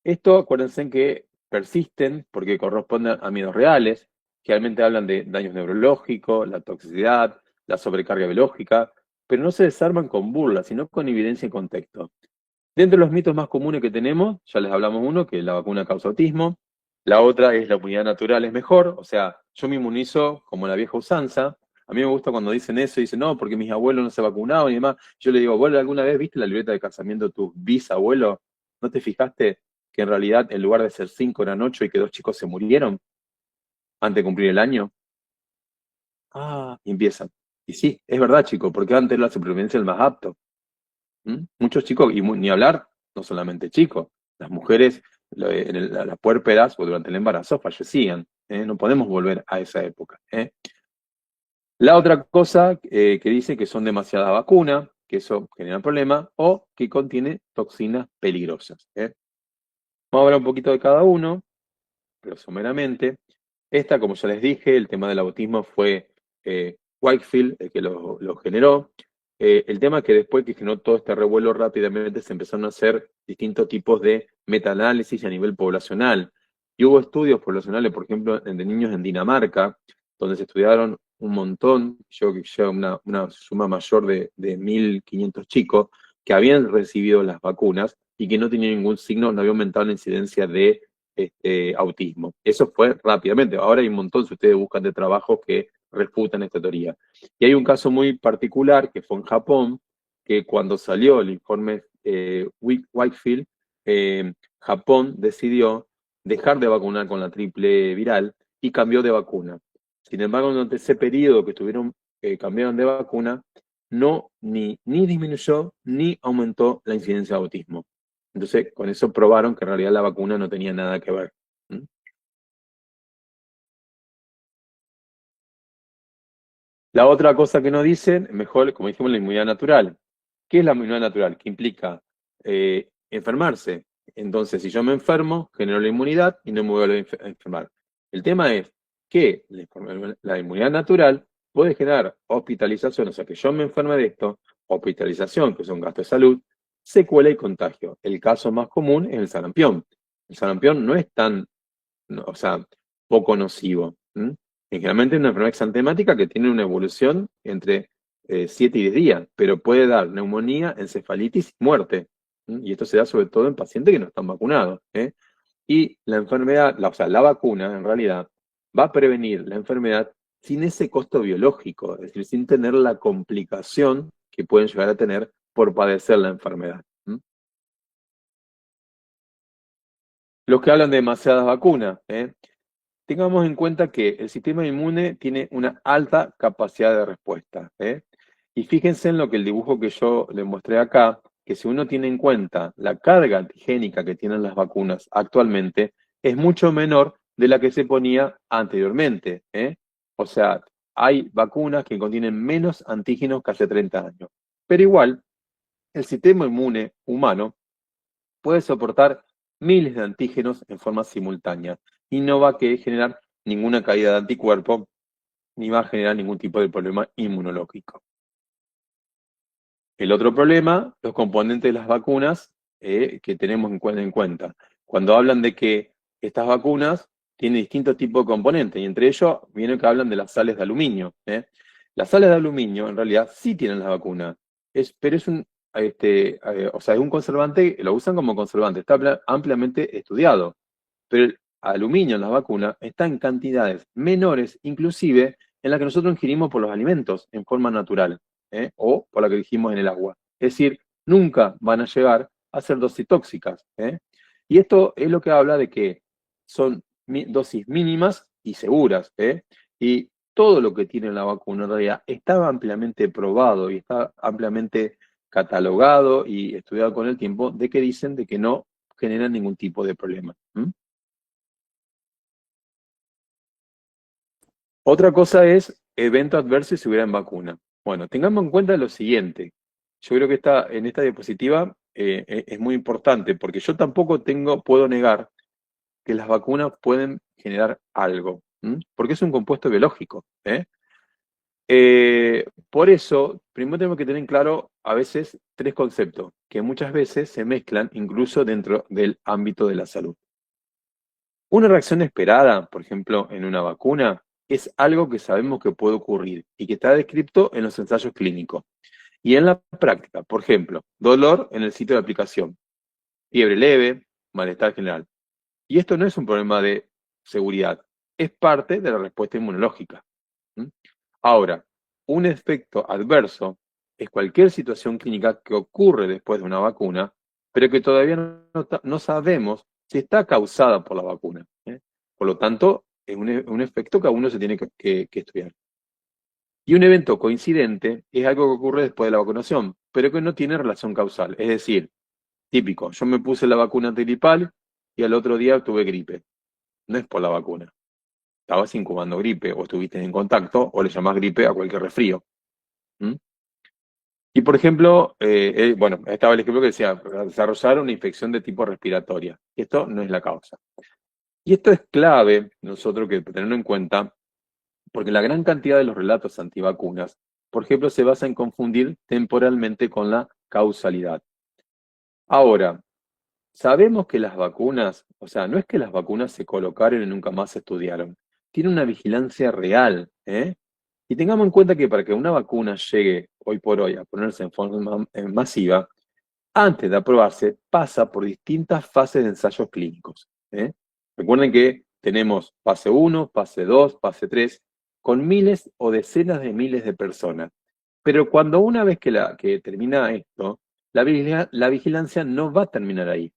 esto acuérdense que persisten porque corresponden a miedos reales, que realmente hablan de daños neurológicos, la toxicidad, la sobrecarga biológica, pero no se desarman con burlas, sino con evidencia y contexto. Dentro de los mitos más comunes que tenemos, ya les hablamos uno, que la vacuna causa autismo. La otra es la inmunidad natural es mejor, o sea, yo me inmunizo como la vieja usanza. A mí me gusta cuando dicen eso y dicen, no, porque mis abuelos no se vacunaban y demás. Yo le digo, ¿vos alguna vez viste la libreta de casamiento de tus bisabuelos? ¿No te fijaste que en realidad en lugar de ser 5 eran 8 y que 2 chicos se murieron antes de cumplir el año? Y empiezan. Y sí, es verdad, chicos, porque antes la supervivencia es el más apto. Muchos chicos, y ni hablar, no solamente chicos, las mujeres las puérperas o durante el embarazo fallecían. No podemos volver a esa época. La otra cosa que dice que son demasiadas vacunas, que eso genera problemas, o que contiene toxinas peligrosas. Vamos a hablar un poquito de cada uno, pero someramente. Esta, como ya les dije, el tema del autismo fue Wakefield el que lo generó. El tema es que después que generó todo este revuelo rápidamente se empezaron a hacer distintos tipos de metaanálisis a nivel poblacional. Y hubo estudios poblacionales, por ejemplo, de niños en Dinamarca, donde se estudiaron un montón, yo una suma mayor de 1.500 chicos que habían recibido las vacunas y que no tenían ningún signo, no había aumentado la incidencia de autismo. Eso fue rápidamente. Ahora hay un montón, si ustedes buscan de trabajos que refutan esta teoría. Y hay un caso muy particular que fue en Japón, que cuando salió el informe Wakefield, Japón decidió dejar de vacunar con la triple viral y cambió de vacuna. Sin embargo, durante ese periodo que cambiaron de vacuna, ni disminuyó ni aumentó la incidencia de autismo. Entonces, con eso probaron que en realidad la vacuna no tenía nada que ver. La otra cosa que nos dicen, mejor, como dijimos, la inmunidad natural. ¿Qué es la inmunidad natural? Que implica enfermarse. Entonces, si yo me enfermo, genero la inmunidad y no me vuelvo a enfermar. El tema es que la inmunidad natural puede generar hospitalización, o sea, que yo me enferme de esto, hospitalización, que es un gasto de salud, secuela y contagio. El caso más común es el sarampión. El sarampión no es tan, o sea, poco nocivo. Generalmente es una enfermedad exantemática que tiene una evolución entre 7 y 10 días, pero puede dar neumonía, encefalitis y muerte. Y esto se da sobre todo en pacientes que no están vacunados. Y la enfermedad, o sea, la vacuna en realidad va a prevenir la enfermedad sin ese costo biológico, es decir, sin tener la complicación que pueden llegar a tener por padecer la enfermedad. los que hablan de demasiadas vacunas. Tengamos en cuenta que el sistema inmune tiene una alta capacidad de respuesta. Y fíjense en lo que el dibujo que yo les mostré acá, que si uno tiene en cuenta la carga antigénica que tienen las vacunas actualmente, es mucho menor de la que se ponía anteriormente. O sea, hay vacunas que contienen menos antígenos que hace 30 años. Pero igual, el sistema inmune humano puede soportar miles de antígenos en forma simultánea y no va a generar ninguna caída de anticuerpo ni va a generar ningún tipo de problema inmunológico. El otro problema, los componentes de las vacunas que tenemos en cuenta. Cuando hablan de que estas vacunas tienen distintos tipos de componentes, y entre ellos viene que hablan de las sales de aluminio. Las sales de aluminio en realidad sí tienen las vacunas, pero es o sea, es un conservante, lo usan como conservante, está ampliamente estudiado. Pero el aluminio en las vacunas está en cantidades menores, inclusive en las que nosotros ingerimos por los alimentos en forma natural, o por la que dijimos en el agua. Es decir, nunca van a llegar a ser dosis tóxicas. Y esto es lo que habla de que son dosis mínimas y seguras. Y todo lo que tiene la vacuna en realidad está ampliamente probado y está ampliamente catalogado y estudiado con el tiempo de que dicen de que no generan ningún tipo de problema. Otra cosa es evento adverso si hubiera en vacuna. Bueno, tengamos en cuenta lo siguiente. Yo creo que en esta diapositiva es muy importante porque yo tampoco puedo negar que las vacunas pueden generar algo, porque es un compuesto biológico. Por eso, primero tenemos que tener en claro a veces tres conceptos que muchas veces se mezclan incluso dentro del ámbito de la salud. Una reacción esperada, por ejemplo, en una vacuna, es algo que sabemos que puede ocurrir y que está descrito en los ensayos clínicos. Y en la práctica, por ejemplo, dolor en el sitio de aplicación, fiebre leve, malestar general. Y esto no es un problema de seguridad, es parte de la respuesta inmunológica. Ahora, un efecto adverso es cualquier situación clínica que ocurre después de una vacuna, pero que todavía no sabemos si está causada por la vacuna. Por lo tanto, es un efecto que aún no se tiene que estudiar. Y un evento coincidente es algo que ocurre después de la vacunación, pero que no tiene relación causal. Es decir, típico, yo me puse la vacuna antigripal y al otro día tuve gripe. No es por la vacuna. Estabas incubando gripe, o estuviste en contacto, o le llamás gripe a cualquier resfrío. Y por ejemplo, bueno, estaba el ejemplo que decía, desarrollar una infección de tipo respiratoria. Esto no es la causa. Y esto es clave, nosotros que tenerlo en cuenta, porque la gran cantidad de los relatos antivacunas, por ejemplo, se basa en confundir temporalmente con la causalidad. Ahora, sabemos que las vacunas, o sea, no es que las vacunas se colocaron y nunca más se estudiaron, tiene una vigilancia real, Y tengamos en cuenta que para que una vacuna llegue hoy por hoy a ponerse en forma masiva, antes de aprobarse, pasa por distintas fases de ensayos clínicos. Recuerden que tenemos fase 1, fase 2, fase 3, con miles o decenas de miles de personas. Pero cuando una vez que termina esto, la vigilancia no va a terminar ahí.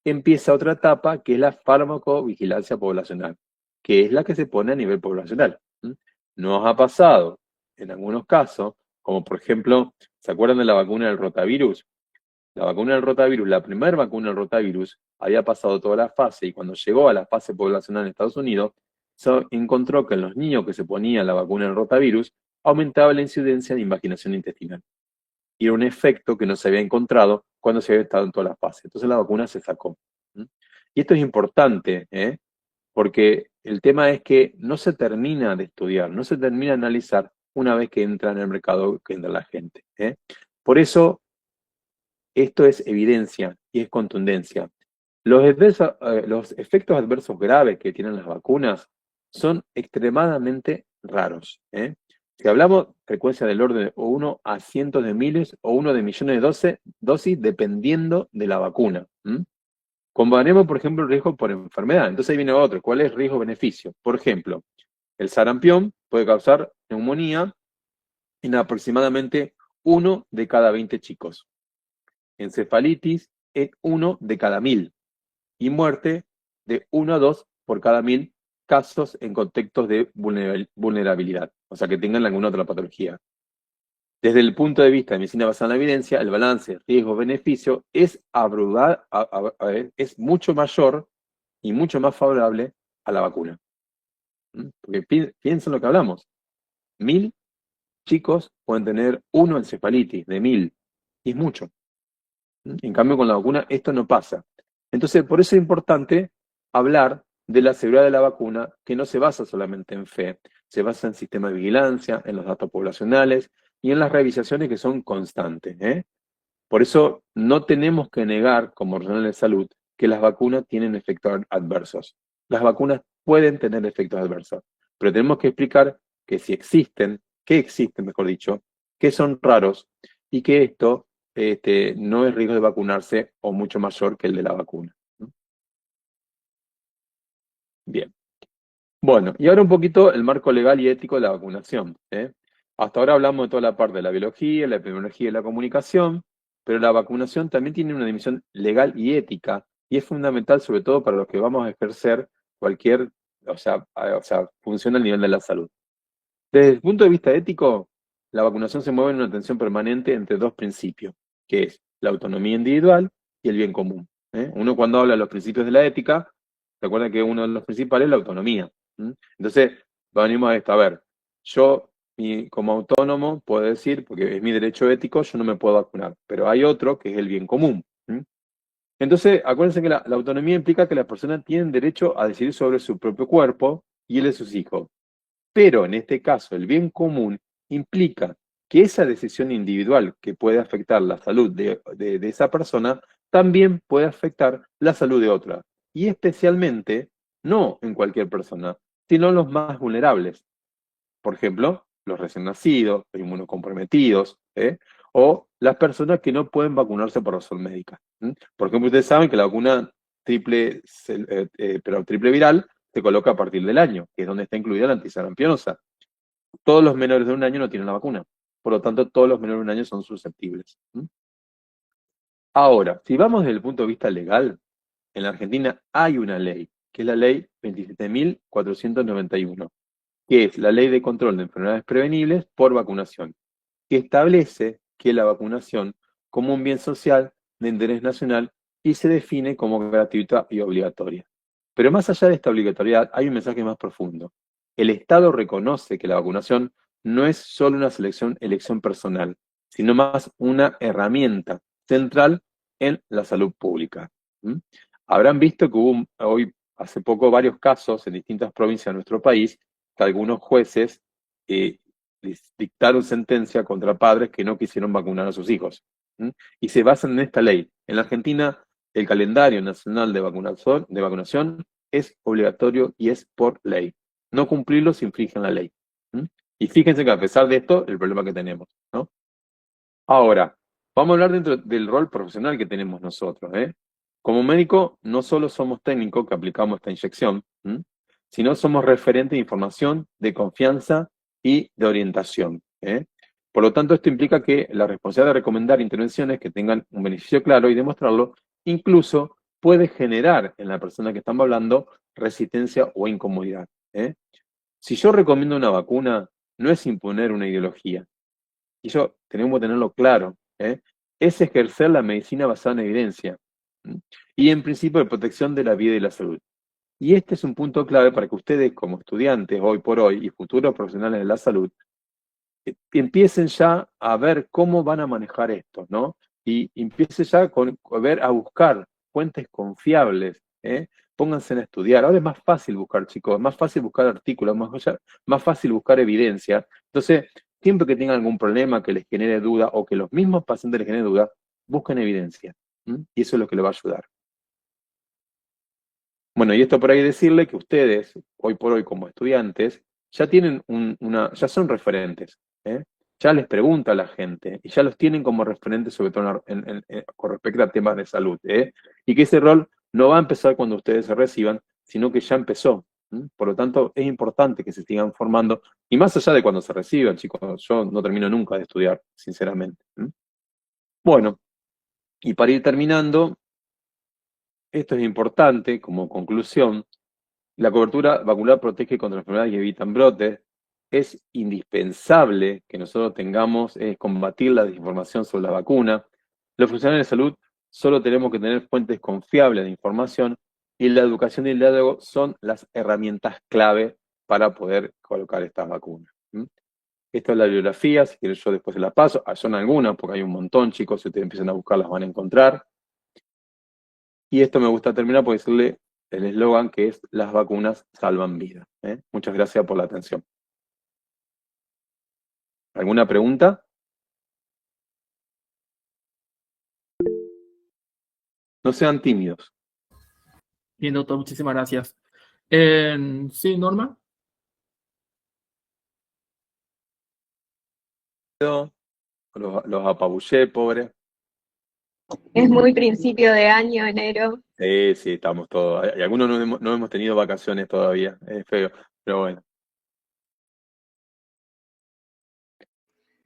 Empieza otra etapa que es la farmacovigilancia poblacional, que es la que se pone a nivel poblacional. Nos ha pasado en algunos casos, como por ejemplo, ¿se acuerdan de la vacuna del rotavirus? La vacuna del rotavirus, la primera vacuna del rotavirus, había pasado toda la fase y cuando llegó a la fase poblacional en Estados Unidos, se encontró que en los niños que se ponían la vacuna del rotavirus aumentaba la incidencia de invaginación intestinal. Y era un efecto que no se había encontrado cuando se había estado en toda la fase. Entonces la vacuna se sacó. Y esto es importante, porque el tema es que no se termina de estudiar, no se termina de analizar una vez que entra en el mercado, que entra la gente. Por eso, esto es evidencia y es contundencia. Los efectos adversos graves que tienen las vacunas son extremadamente raros. Si hablamos de frecuencia del orden de 1 a cientos de miles o 1 de millones de dosis, dependiendo de la vacuna. Comparemos, por ejemplo, el riesgo por enfermedad. Entonces ahí viene otro. ¿Cuál es el riesgo-beneficio? Por ejemplo, el sarampión puede causar neumonía en aproximadamente 1 de cada 20 chicos. Encefalitis en 1 de cada 1000. y muerte de 1 a 2 por cada 1000 casos en contextos de vulnerabilidad, o sea, que tengan alguna otra patología. Desde el punto de vista de medicina basada en la evidencia, el balance riesgo-beneficio es es mucho mayor y mucho más favorable a la vacuna. Porque piensen lo que hablamos. 1000 chicos pueden tener 1 encefalitis de 1000, y es mucho. En cambio, con la vacuna esto no pasa. Entonces, por eso es importante hablar de la seguridad de la vacuna, que no se basa solamente en fe, se basa en sistemas de vigilancia, en los datos poblacionales y en las revisaciones que son constantes. Por eso no tenemos que negar, como profesionales de salud, que las vacunas tienen efectos adversos. Las vacunas pueden tener efectos adversos, pero tenemos que explicar que si existen, que existen, mejor dicho, que son raros y que esto no es riesgo de vacunarse o mucho mayor que el de la vacuna. Bien. Bueno, y ahora un poquito el marco legal y ético de la vacunación. Hasta ahora hablamos de toda la parte de la biología, la epidemiología y la comunicación, pero la vacunación también tiene una dimensión legal y ética, y es fundamental sobre todo para los que vamos a ejercer cualquier, función al nivel de la salud. Desde el punto de vista ético, la vacunación se mueve en una tensión permanente entre dos principios, que es la autonomía individual y el bien común. Uno cuando habla de los principios de la ética, recuerda que uno de los principales es la autonomía. Entonces, venimos a esto, a ver, yo como autónomo puedo decir, porque es mi derecho ético, yo no me puedo vacunar, pero hay otro que es el bien común. Entonces, acuérdense que la autonomía implica que las personas tienen derecho a decidir sobre su propio cuerpo y el de sus hijos. Pero en este caso, el bien común implica que esa decisión individual que puede afectar la salud de esa persona, también puede afectar la salud de otra. Y especialmente, no en cualquier persona, sino en los más vulnerables. Por ejemplo, los recién nacidos, los inmunocomprometidos, o las personas que no pueden vacunarse por razón médica. Por ejemplo, ustedes saben que la vacuna triple viral se coloca a partir del año, que es donde está incluida la antisarampionosa. Todos los menores de 1 año no tienen la vacuna. Por lo tanto, todos los menores de 1 año son susceptibles. Ahora, si vamos desde el punto de vista legal, en la Argentina hay una ley, que es la ley 27.491, que es la Ley de Control de Enfermedades Prevenibles por Vacunación, que establece que la vacunación como un bien social de interés nacional y se define como gratuita y obligatoria. Pero más allá de esta obligatoriedad, hay un mensaje más profundo. El Estado reconoce que la vacunación no es solo una elección personal, sino más una herramienta central en la salud pública. Habrán visto que hubo hace poco varios casos en distintas provincias de nuestro país que algunos jueces dictaron sentencia contra padres que no quisieron vacunar a sus hijos. Y se basan en esta ley. En la Argentina, el calendario nacional de vacunación es obligatorio y es por ley. No cumplirlo se infringe en la ley. Y fíjense que a pesar de esto, el problema que tenemos, ¿no? Ahora, vamos a hablar dentro del rol profesional que tenemos nosotros. Como médico, no solo somos técnicos que aplicamos esta inyección, sino somos referentes de información, de confianza y de orientación. Por lo tanto, esto implica que la responsabilidad de recomendar intervenciones que tengan un beneficio claro y demostrarlo, incluso puede generar en la persona que estamos hablando resistencia o incomodidad. Si yo recomiendo una vacuna, no es imponer una ideología. Y eso tenemos que tenerlo claro. Es ejercer la medicina basada en evidencia. Y en principio de protección de la vida y la salud. Y este es un punto clave para que ustedes, como estudiantes hoy por hoy y futuros profesionales de la salud, empiecen ya a ver cómo van a manejar esto, ¿no? Y empiecen ya a buscar fuentes confiables, pónganse a estudiar. Ahora es más fácil buscar, chicos, es más fácil buscar artículos, más fácil buscar evidencia. Entonces, siempre que tengan algún problema que les genere duda o que los mismos pacientes les genere duda, busquen evidencia. Y eso es lo que les va a ayudar. Bueno, y esto por ahí decirle que ustedes, hoy por hoy como estudiantes, ya tienen ya son referentes, ya les pregunta a la gente, y ya los tienen como referentes sobre todo con respecto a temas de salud, y que ese rol no va a empezar cuando ustedes se reciban, sino que ya empezó. Por lo tanto, es importante que se sigan formando, y más allá de cuando se reciban, chicos, yo no termino nunca de estudiar, sinceramente. Bueno, y para ir terminando, esto es importante como conclusión. La cobertura vacunal protege contra enfermedades y evitan brotes. Es indispensable que nosotros tengamos, combatir la desinformación sobre la vacuna. Los funcionarios de salud solo tenemos que tener fuentes confiables de información y la educación y el diálogo son las herramientas clave para poder colocar estas vacunas. Esta es la bibliografía, si quieren yo después se la paso. Son algunas, porque hay un montón, chicos, si ustedes empiezan a buscarlas van a encontrar. Y esto me gusta terminar por decirle el eslogan que es: las vacunas salvan vidas. Muchas gracias por la atención. ¿Alguna pregunta? No sean tímidos. Bien, doctor, muchísimas gracias. Sí, Norma. Los apabullé, pobre. Es muy principio de año, enero. Sí, estamos todos. Y algunos no hemos tenido vacaciones todavía. Es feo, pero bueno.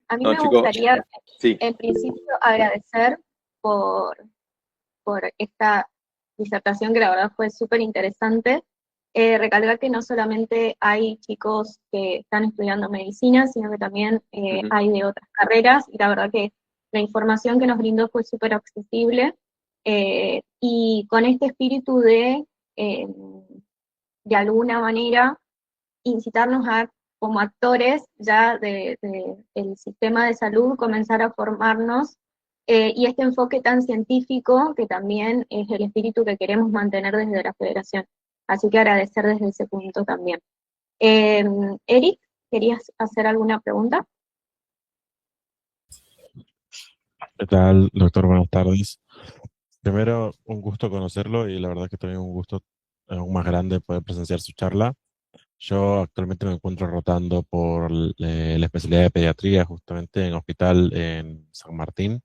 A mí No, me chicos, gustaría, sí. en principio, agradecer por, por esta disertación que la verdad fue súper interesante. Recalcar que no solamente hay chicos que están estudiando medicina, sino que también Ujú. hay de otras carreras, y la verdad que la información que nos brindó fue súper accesible, y con este espíritu de alguna manera, incitarnos a, como actores ya del sistema de salud, comenzar a formarnos, y este enfoque tan científico que también es el espíritu que queremos mantener desde la Federación. Así que agradecer desde ese punto también. Eric, ¿querías hacer alguna pregunta? ¿Qué tal, doctor? Buenas tardes. Primero, un gusto conocerlo y la verdad que también un gusto aún más grande poder presenciar su charla. Yo actualmente me encuentro rotando por la especialidad de pediatría justamente en hospital en San Martín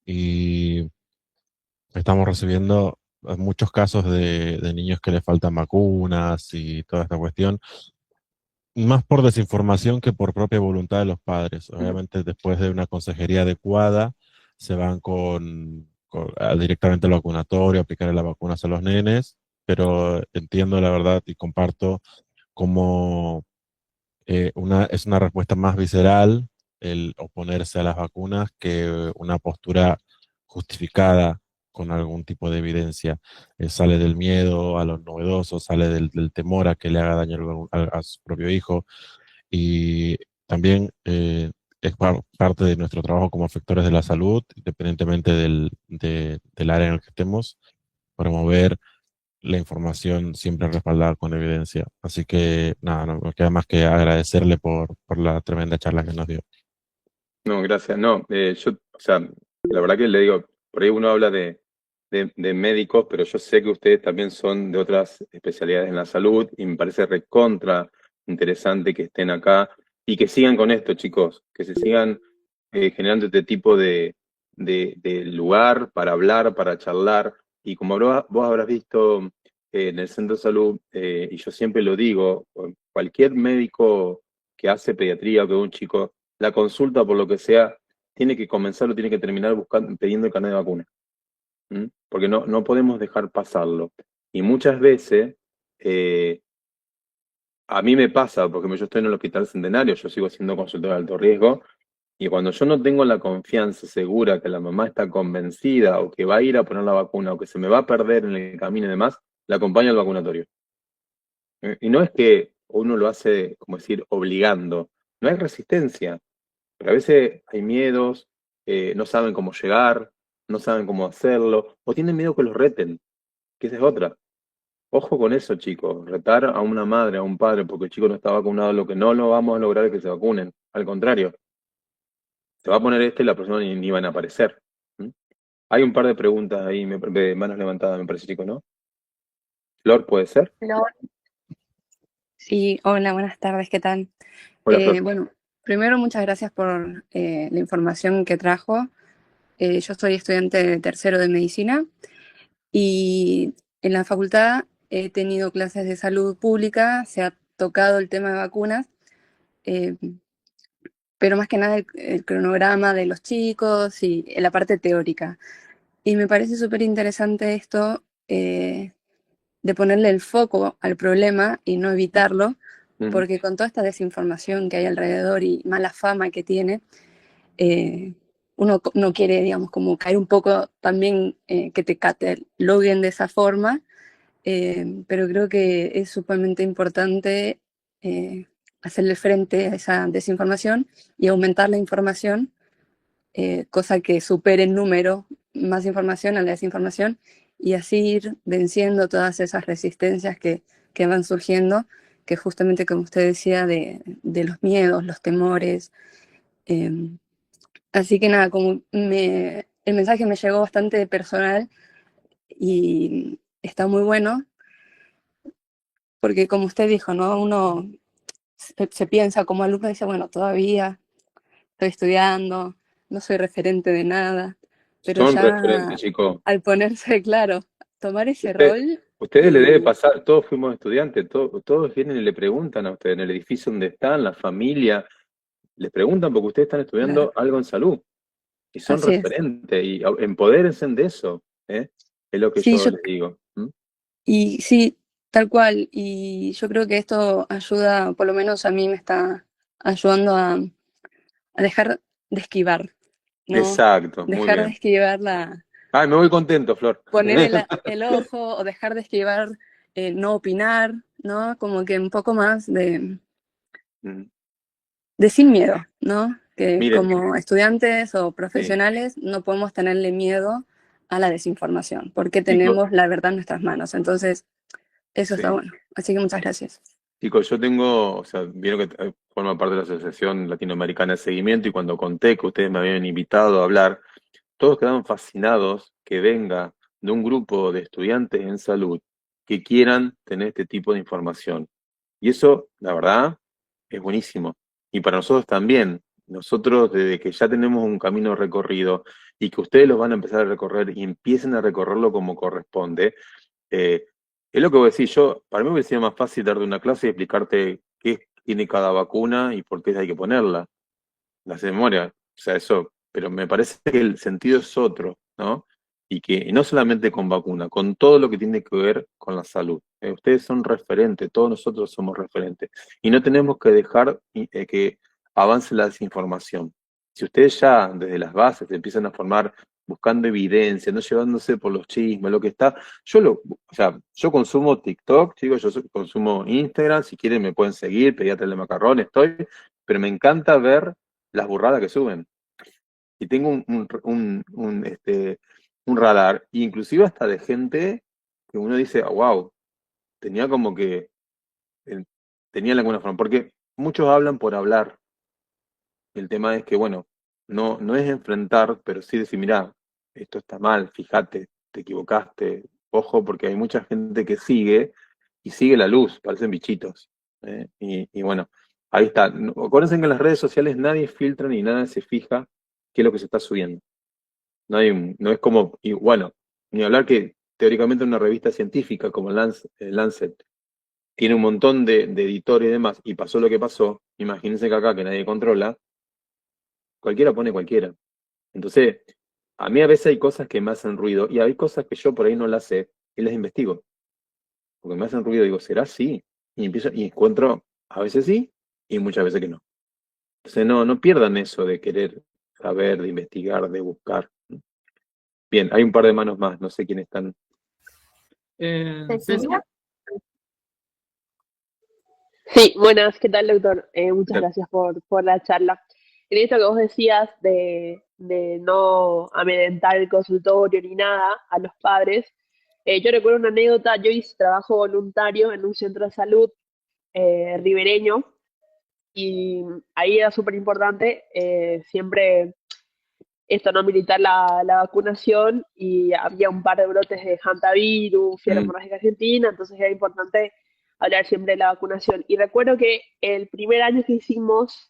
y estamos recibiendo muchos casos de niños que les faltan vacunas y toda esta cuestión. Más por desinformación que por propia voluntad de los padres. Obviamente, después de una consejería adecuada, se van directamente al vacunatorio, a aplicar las vacunas a los nenes, pero entiendo la verdad y comparto cómo es una respuesta más visceral el oponerse a las vacunas que una postura justificada con algún tipo de evidencia. Sale del miedo a lo novedoso, sale del temor a que le haga daño a su propio hijo y también es parte de nuestro trabajo como afectores de la salud, independientemente del área en el que estemos, promover la información siempre respaldada con evidencia. Así que nada, no me queda más que agradecerle por la tremenda charla que nos dio. No, gracias. No, yo, o sea, la verdad que le digo, por ahí uno habla de médicos, pero yo sé que ustedes también son de otras especialidades en la salud y me parece recontra interesante que estén acá y que sigan con esto, chicos, que se sigan generando este tipo de lugar para hablar, para charlar. Y como vos habrás visto en el centro de salud, y yo siempre lo digo, cualquier médico que hace pediatría o que un chico la consulta, por lo que sea, tiene que comenzar o tiene que terminar buscando, pidiendo el carnet de vacuna. Porque no podemos dejar pasarlo. Y muchas veces, eh, a mí me pasa, porque yo estoy en el Hospital Centenario, yo sigo siendo consultor de alto riesgo, y cuando yo no tengo la confianza segura que la mamá está convencida o que va a ir a poner la vacuna o que se me va a perder en el camino y demás, la acompaño al vacunatorio. Y no es que uno lo hace, como decir, obligando, no hay resistencia. Pero a veces hay miedos, no saben cómo llegar, no saben cómo hacerlo, o tienen miedo que los reten, que esa es otra. Ojo con eso, chicos. Retar a una madre, a un padre, porque el chico no está vacunado, lo que no lo vamos a lograr es que se vacunen. Al contrario, se va a poner este y la persona ni van a aparecer. ¿Mm? Hay un par de preguntas ahí, de manos levantadas, me parece, chicos, ¿no? Flor, ¿puede ser? Flor. Sí, hola, buenas tardes, ¿qué tal? Hola, Flor. Bueno, primero muchas gracias por la información que trajo. Yo soy estudiante de tercero de medicina y en la facultad he tenido clases de salud pública, se ha tocado el tema de vacunas, eh, pero más que nada el cronograma de los chicos y la parte teórica. Y me parece súper interesante esto, de ponerle el foco al problema y no evitarlo, Ujú. porque con toda esta desinformación que hay alrededor y mala fama que tiene, uno no quiere, digamos, como caer un poco también que te cataloguen de esa forma, pero creo que es sumamente importante hacerle frente a esa desinformación y aumentar la información, cosa que supere en número más información a la desinformación y así ir venciendo todas esas resistencias que van surgiendo, que justamente como usted decía, de los miedos, los temores. Así que nada, como el mensaje me llegó bastante personal y está muy bueno, porque como usted dijo, ¿no? Uno se piensa como alumno, dice, bueno, todavía estoy estudiando, no soy referente de nada, pero Son referentes, ya chicos. al ponerse, claro, tomar ese Usted- rol Ustedes le debe y pasar, todos fuimos estudiantes, todos vienen y le preguntan a ustedes en el edificio donde están, la familia, les preguntan porque ustedes están claro, estudiando algo en salud y son así es. referentes y empodérense de eso, ¿eh? Es lo que Sí, yo les digo. y sí, tal cual, y yo creo que esto ayuda, por lo menos a mí me está ayudando a dejar de esquivar, ¿no? Exacto, muy Dejar de bien. esquivar Ay, me voy contento, Flor. poner el ojo o dejar de esquivar, no opinar, ¿no? Como que un poco más Mm. de sin miedo, ¿no? Que Miren, como estudiantes o sí, profesionales no podemos tenerle miedo a la desinformación, porque chicos, tenemos la verdad en nuestras manos. Entonces, eso está sí. bueno. Así que muchas gracias. Chicos, yo tengo, o sea, vieron que forma parte de la Asociación Latinoamericana de Seguimiento y cuando conté que ustedes me habían invitado a hablar, todos quedaron fascinados que venga de un grupo de estudiantes en salud que quieran tener este tipo de información. Y eso, la verdad, es buenísimo. Y para nosotros también. Nosotros, desde que ya tenemos un camino recorrido y que ustedes lo van a empezar a recorrer y empiecen a recorrerlo como corresponde, eh, es lo que voy a decir yo. Para mí me hubiera sido más fácil darte una clase y explicarte qué tiene cada vacuna y por qué hay que ponerla. La sé de memoria. O sea, eso, pero me parece que el sentido es otro, ¿no? Y no solamente con vacuna, con todo lo que tiene que ver con la salud. Ustedes son referentes, todos nosotros somos referentes. Y no tenemos que dejar que avance la desinformación. Si ustedes ya desde las bases se empiezan a formar buscando evidencia, no llevándose por los chismes, lo que está, o sea, yo consumo TikTok, chicos, consumo Instagram, si quieren me pueden seguir, Pediatra de Macarrón, estoy, pero me encanta ver las burradas que suben. Y tengo un radar, inclusive hasta de gente que uno dice, wow, tenía como que, eh, tenía alguna forma, porque muchos hablan por hablar. El tema es que, bueno, no es enfrentar, pero sí decir, mirá, esto está mal, fíjate, te equivocaste, ojo, porque hay mucha gente que sigue y sigue la luz, parecen bichitos. Y bueno, ahí está. Acuérdense que en las redes sociales nadie filtra ni nada se fija qué es lo que se está subiendo. No es como, y bueno, ni hablar que teóricamente una revista científica como Lancet tiene un montón de editores y demás, y pasó lo que pasó, imagínense que acá que nadie controla, cualquiera pone cualquiera. Entonces, a mí a veces hay cosas que me hacen ruido y hay cosas que yo por ahí no las sé y las investigo. Porque me hacen ruido, digo, ¿será sí? Y empiezo y encuentro a veces sí y muchas veces que no. Entonces, no pierdan eso de querer saber, de investigar, de buscar. Bien, hay un par de manos más, no sé quiénes están. Ceci, Cecilia. Sí, buenas, ¿qué tal, doctor? ¿Qué Muchas tal? gracias por la charla. En esto que vos decías de no amedrentar el consultorio ni nada a los padres, yo recuerdo una anécdota, yo hice trabajo voluntario en un centro de salud ribereño y ahí era súper importante siempre esto, no militar la vacunación y había un par de brotes de hantavirus, fiebre Mm, hemorrágica argentina, entonces era importante hablar siempre de la vacunación. Y recuerdo que el primer año que hicimos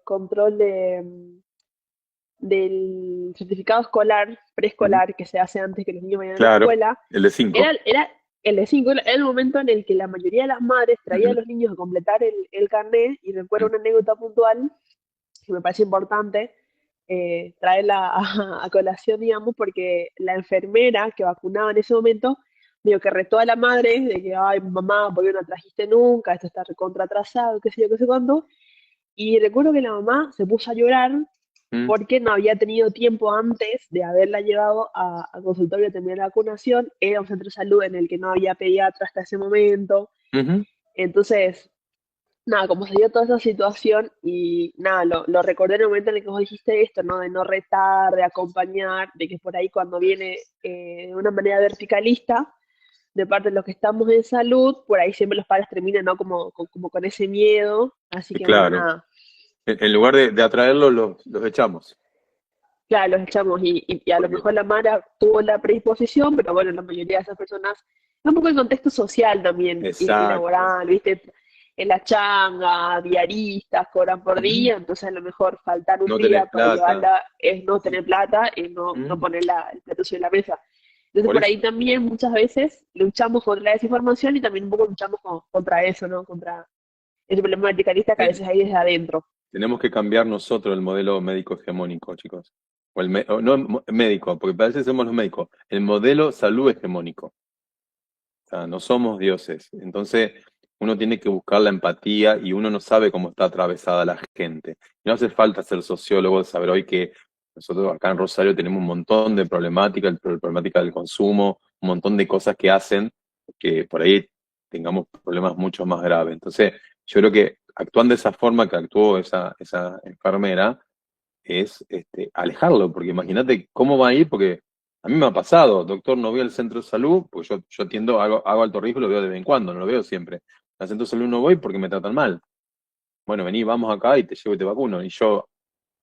control del certificado escolar, mm, preescolar, que se hace antes que los niños vayan a la claro, escuela, el de 5. era el de 5, era el momento en el que la mayoría de las madres traían a los niños a completar el carnet, y recuerdo una anécdota puntual que me parece importante, traerla a colación, digamos, porque la enfermera que vacunaba en ese momento, digo, que retó a la madre de que, ay, mamá, ¿por qué no trajiste nunca? Esto está recontra atrasado, qué sé yo, qué sé cuándo. Y recuerdo que la mamá se puso a llorar Mm, porque no había tenido tiempo antes de haberla llevado a consultorio a terminar la vacunación. Era un centro de salud en el que no había pediatra hasta ese momento. ujú. Entonces, nada, como se dio toda esa situación y nada, lo recordé en el momento en el que vos dijiste esto, ¿no? De no retar, de acompañar, de que por ahí cuando viene de una manera verticalista, de parte de los que estamos en salud, por ahí siempre los padres terminan, ¿no? Como con ese miedo. Así Y que bueno, claro, nada, en lugar de atraerlos, los echamos. claro, los echamos y a lo Porque, mejor la Mara tuvo la predisposición, pero bueno, la mayoría de esas personas, es un poco el contexto social también y exacto. laboral, ¿viste? En la changa, diaristas, cobran por Ujú. día, entonces a lo mejor faltar un No día tenés para plata. llevarla es no Sí. tener plata y no Ujú. poner el plato sobre la mesa. Entonces Por por eso. ahí también muchas veces luchamos contra la desinformación y también un poco luchamos contra eso, ¿no? Contra ese problema verticalista que a Ten- veces hay desde adentro. Tenemos que cambiar nosotros el modelo médico hegemónico, chicos. O no médico, porque parece que somos los médicos. El modelo salud hegemónico. O sea, no somos dioses. Entonces, uno tiene que buscar la empatía y uno no sabe cómo está atravesada la gente. Y no hace falta ser sociólogo de saber hoy que nosotros acá en Rosario tenemos un montón de problemáticas, problemática del consumo, un montón de cosas que hacen que por ahí tengamos problemas mucho más graves. Entonces, yo creo que actuando de esa forma que actuó esa enfermera, es alejarlo, porque imagínate cómo va a ir, porque a mí me ha pasado, doctor, no voy al centro de salud, pues yo atiendo, hago alto riesgo, lo veo de vez en cuando, no lo veo siempre. Al centro de salud no voy porque me tratan mal. Bueno, vení, vamos acá y te llevo y te vacuno. Y yo,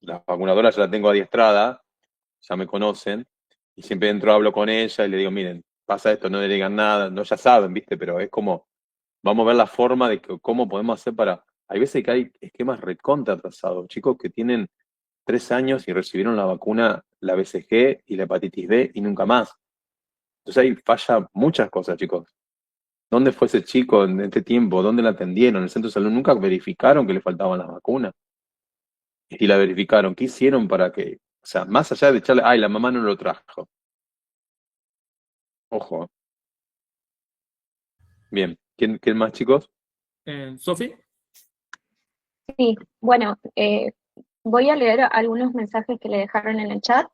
la vacunadora ya la tengo adiestrada, ya me conocen, y siempre entro, hablo con ella y le digo, miren, pasa esto, no le digan nada, no, ya saben, ¿viste? Pero es como, vamos a ver la forma de cómo podemos hacer para... Hay veces que hay esquemas recontra atrasados, chicos que tienen 3 años y recibieron la vacuna, la BCG y la hepatitis B y nunca más. Entonces ahí falla muchas cosas, chicos. ¿Dónde fue ese chico en este tiempo? ¿Dónde la atendieron? ¿En el centro de salud nunca verificaron que le faltaban las vacunas? Y si la verificaron, ¿qué hicieron para que, o sea, más allá de echarle, ay, la mamá no lo trajo? Ojo. Bien. ¿Quién más, chicos? Sofi, Sí, bueno, voy a leer algunos mensajes que le dejaron en el chat.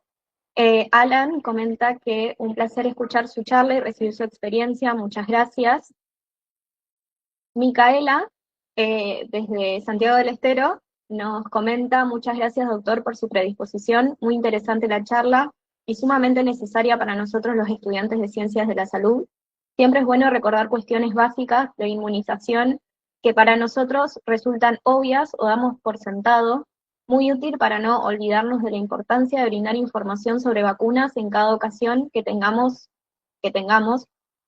Alan comenta que un placer escuchar su charla y recibir su experiencia, muchas gracias. Micaela, desde Santiago del Estero, nos comenta, muchas gracias doctor por su predisposición, muy interesante la charla y sumamente necesaria para nosotros los estudiantes de Ciencias de la Salud. Siempre es bueno recordar cuestiones básicas de inmunización que para nosotros resultan obvias o damos por sentado, muy útil para no olvidarnos de la importancia de brindar información sobre vacunas en cada ocasión que tengamos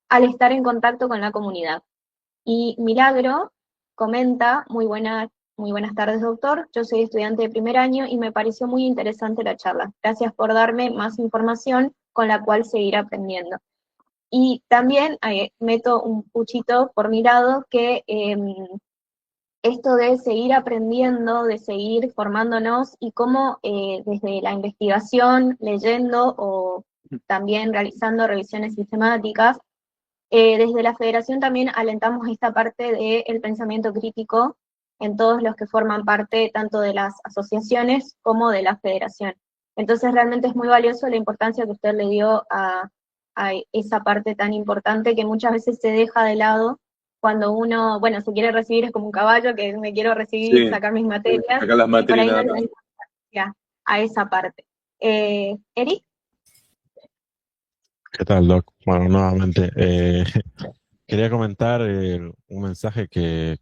al estar en contacto con la comunidad. Y Milagro comenta, muy buenas tardes, doctor. Yo soy estudiante de primer año y me pareció muy interesante la charla. Gracias por darme más información con la cual seguir aprendiendo. Y también meto un puchito por mi lado que esto de seguir aprendiendo, de seguir formándonos y cómo desde la investigación, leyendo o también realizando revisiones sistemáticas, desde la federación también alentamos esta parte del pensamiento crítico en todos los que forman parte tanto de las asociaciones como de la federación. Entonces realmente es muy valioso la importancia que usted le dio a esa parte tan importante que muchas veces se deja de lado cuando uno, bueno, se quiere recibir, es como un caballo que me quiero recibir, Sí, sacar mis materias, acá las y por materias ahí no nada le da más. importancia a esa parte. Eric, ¿Qué tal, Doc? Bueno, nuevamente, quería comentar un mensaje que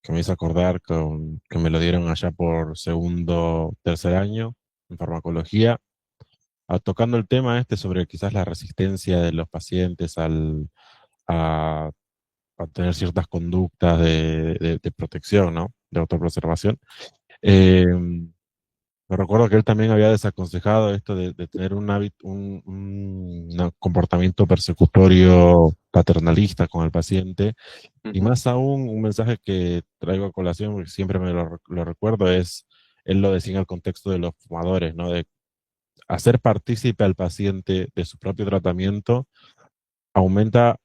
me hizo acordar que me lo dieron allá por segundo, tercer año en farmacología, tocando el tema este sobre quizás la resistencia de los pacientes a, a tener ciertas conductas de protección, ¿no? De autopreservación. Eh, Me recuerdo que él también había desaconsejado esto de tener un hábito, un comportamiento persecutorio paternalista con el paciente. Y Ujú. más aún, un mensaje que traigo a colación, porque siempre lo recuerdo, es, él lo decía en el contexto de los fumadores, ¿no? De hacer partícipe al paciente de su propio tratamiento aumenta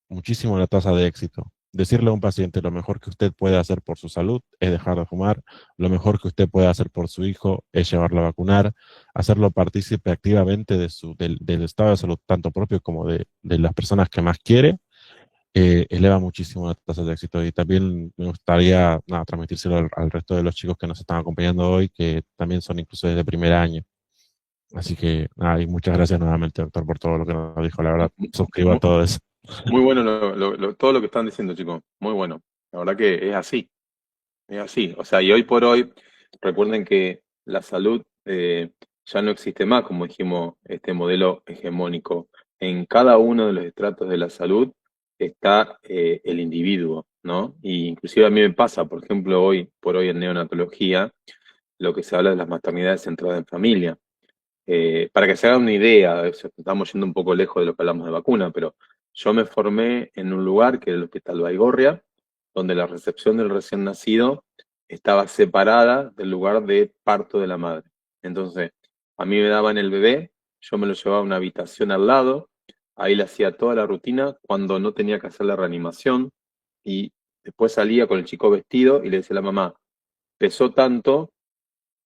muchísimo la tasa de éxito. Decirle a un paciente lo mejor que usted puede hacer por su salud es dejar de fumar, lo mejor que usted puede hacer por su hijo es llevarlo a vacunar, hacerlo partícipe activamente del estado de salud, tanto propio como de las personas que más quiere, eleva muchísimo la tasa de éxito. Y también me gustaría transmitírselo al resto de los chicos que nos están acompañando hoy, que también son incluso desde primer año. Así que nada, y muchas gracias nuevamente, doctor, por todo lo que nos dijo. La verdad, suscribo a todo eso. Muy bueno todo lo que están diciendo, chicos. Muy bueno. La verdad que es así. Es así. O sea, y hoy por hoy, recuerden que la salud ya no existe más, como dijimos, este modelo hegemónico. En cada uno de los estratos de la salud está el individuo, ¿no? Y inclusive a mí me pasa, por ejemplo, hoy por hoy en neonatología, lo que se habla de las maternidades centradas en familia. Para que se hagan una idea, estamos yendo un poco lejos de lo que hablamos de vacuna, pero yo me formé en un lugar que era el Hospital Baigorria, donde la recepción del recién nacido estaba separada del lugar de parto de la madre. Entonces, a mí me daban el bebé, yo me lo llevaba a una habitación al lado, ahí le hacía toda la rutina cuando no tenía que hacer la reanimación, y después salía con el chico vestido y le decía a la mamá, pesó tanto,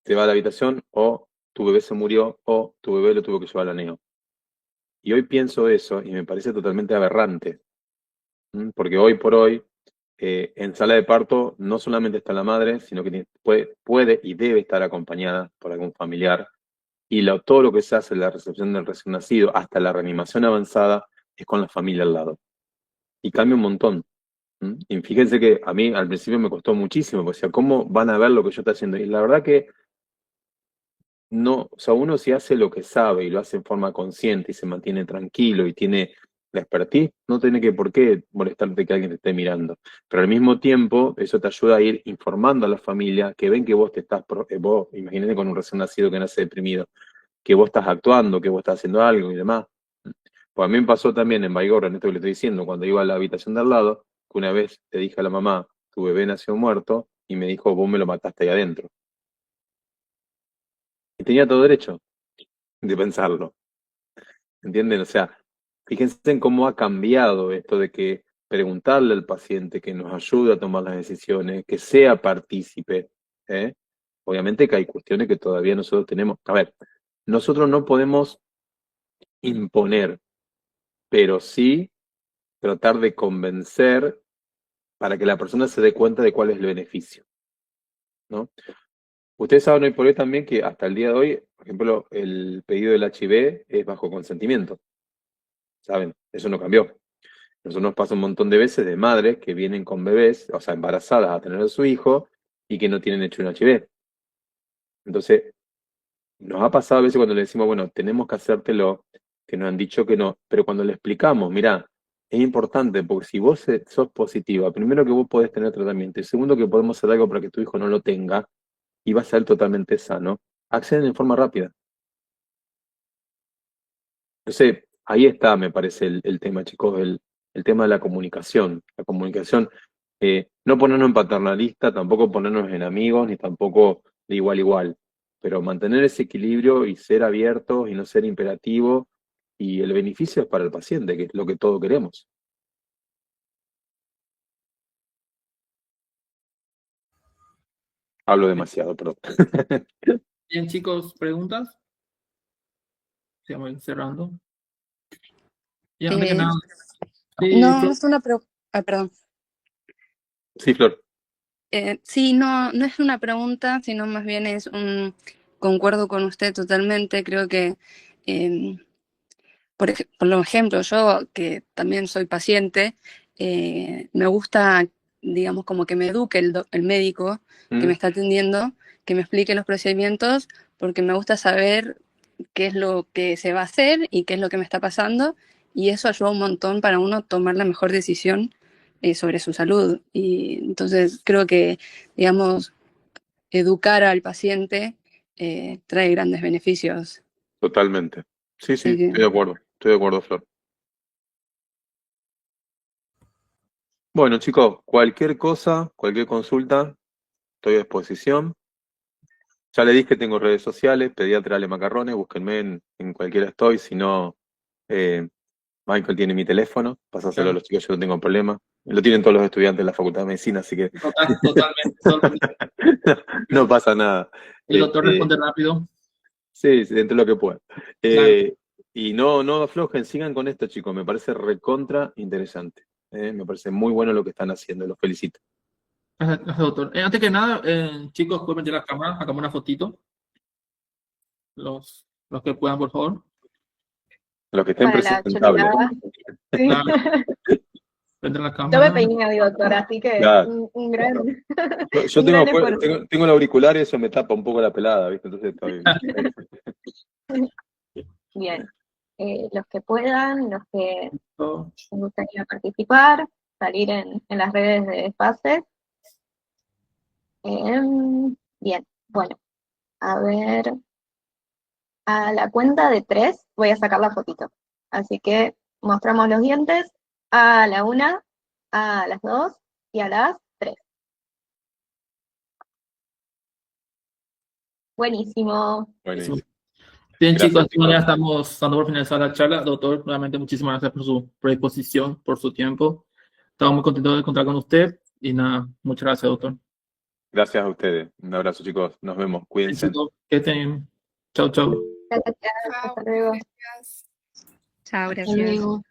te va a la habitación, o tu bebé se murió, o tu bebé lo tuvo que llevar al neo. Y hoy pienso eso y me parece totalmente aberrante, porque hoy por hoy, en sala de parto no solamente está la madre, sino que puede y debe estar acompañada por algún familiar. Y todo lo que se hace en la recepción del recién nacido hasta la reanimación avanzada es con la familia al lado. Y cambia un montón. Y fíjense que a mí al principio me costó muchísimo, porque decía, ¿cómo van a ver lo que yo estoy haciendo? Y la verdad que no, o sea, uno si hace lo que sabe y lo hace en forma consciente y se mantiene tranquilo y tiene la expertise, no tiene que por qué molestarte que alguien te esté mirando. Pero al mismo tiempo, eso te ayuda a ir informando a la familia que ven que vos vos, imagínate con un recién nacido que nace deprimido, que vos estás actuando, que vos estás haciendo algo y demás. Pues a mí me pasó también en Baigorra, en esto que le estoy diciendo, cuando iba a la habitación de al lado, que una vez le dije a la mamá, tu bebé nació muerto, y me dijo, vos me lo mataste ahí adentro. Y tenía todo derecho de pensarlo. ¿Entienden? O sea, fíjense en cómo ha cambiado esto de que preguntarle al paciente que nos ayude a tomar las decisiones, que sea partícipe, ¿eh? Obviamente que hay cuestiones que todavía nosotros tenemos. A ver, nosotros no podemos imponer, pero sí tratar de convencer para que la persona se dé cuenta de cuál es el beneficio, ¿no? Ustedes saben hoy por hoy también que hasta el día de hoy, por ejemplo, el pedido del HIV es bajo consentimiento, ¿saben? Eso no cambió. Eso nos pasa un montón de veces de madres que vienen con bebés, o sea, embarazadas a tener a su hijo y que no tienen hecho un HIV. Entonces, nos ha pasado a veces cuando le decimos, bueno, tenemos que hacértelo, que nos han dicho que no, pero cuando le explicamos, mira, es importante porque si vos sos positiva, primero que vos podés tener tratamiento y segundo que podemos hacer algo para que tu hijo no lo tenga y va a ser totalmente sano, acceden en forma rápida. Entonces, ahí está, me parece, el tema, chicos, el tema de la comunicación. La comunicación, no ponernos en paternalista, tampoco ponernos en amigos, ni tampoco de igual a igual, pero mantener ese equilibrio y ser abiertos y no ser imperativos, y el beneficio es para el paciente, que es lo que todos queremos. Hablo demasiado, perdón. Bien, chicos, ¿preguntas? Sí, vamos a ir cerrando. Ya, antes que nada. Sí, No, no Flor. es una pregunta. Perdón. Sí, Flor. Sí, no, no es una pregunta, sino más bien es un concuerdo con usted totalmente. Creo que, por ejemplo, yo que también soy paciente, me gusta, digamos, como que me eduque el médico que me está atendiendo, que me explique los procedimientos, porque me gusta saber qué es lo que se va a hacer y qué es lo que me está pasando, y eso ayuda un montón para uno tomar la mejor decisión sobre su salud. Y entonces creo que, digamos, educar al paciente trae grandes beneficios. Totalmente. Sí, sí, Así que, estoy de acuerdo, Flor. Bueno, chicos, cualquier cosa, cualquier consulta, estoy a disposición. Ya le dije que tengo redes sociales, pediatra Ale Macarrones, búsquenme en cualquiera estoy, si no, Michael tiene mi teléfono, pasáselo a los chicos, yo no tengo problema. Lo tienen todos los estudiantes de la Facultad de Medicina, así que Totalmente. no pasa nada. El doctor responde rápido. Sí, dentro de lo que pueda. Claro. Y no aflojen, sigan con esto, chicos, me parece recontra interesante. Me parece muy bueno lo que están haciendo, los felicito. Gracias, doctor. Antes que nada, chicos, pueden meter la cámara, hagamos una fotito. Los que puedan, por favor. Los que estén Para la presentables. choreada. Sí. Claro. Prende la Yo cámara. me peiné hoy, doctor, así que Claro. un gran... Yo un gran esfuerzo. tengo el auricular y eso me tapa un poco la pelada, ¿viste? Entonces estoy... Bien. Los que puedan, los que Oh, les gustaría participar, salir en las redes de FACE. Bien, bueno, a ver, a la cuenta de 3 voy a sacar la fotito. Así que mostramos los dientes a la 1, a las 2 y a las 3. Buenísimo. Buenísimo. Bien, Gracias, chicos, de esta chicos. manera estamos dando por finalizar la charla. Doctor, nuevamente muchísimas gracias por su predisposición, por su tiempo. Estamos muy contentos de contar con usted. Y nada, muchas gracias, doctor. Gracias a ustedes. Un abrazo, chicos. Nos vemos. Bien, Cuídense. chicos, que estén. Chau, chau. Gracias, hasta luego. Chao, Hasta gracias. luego.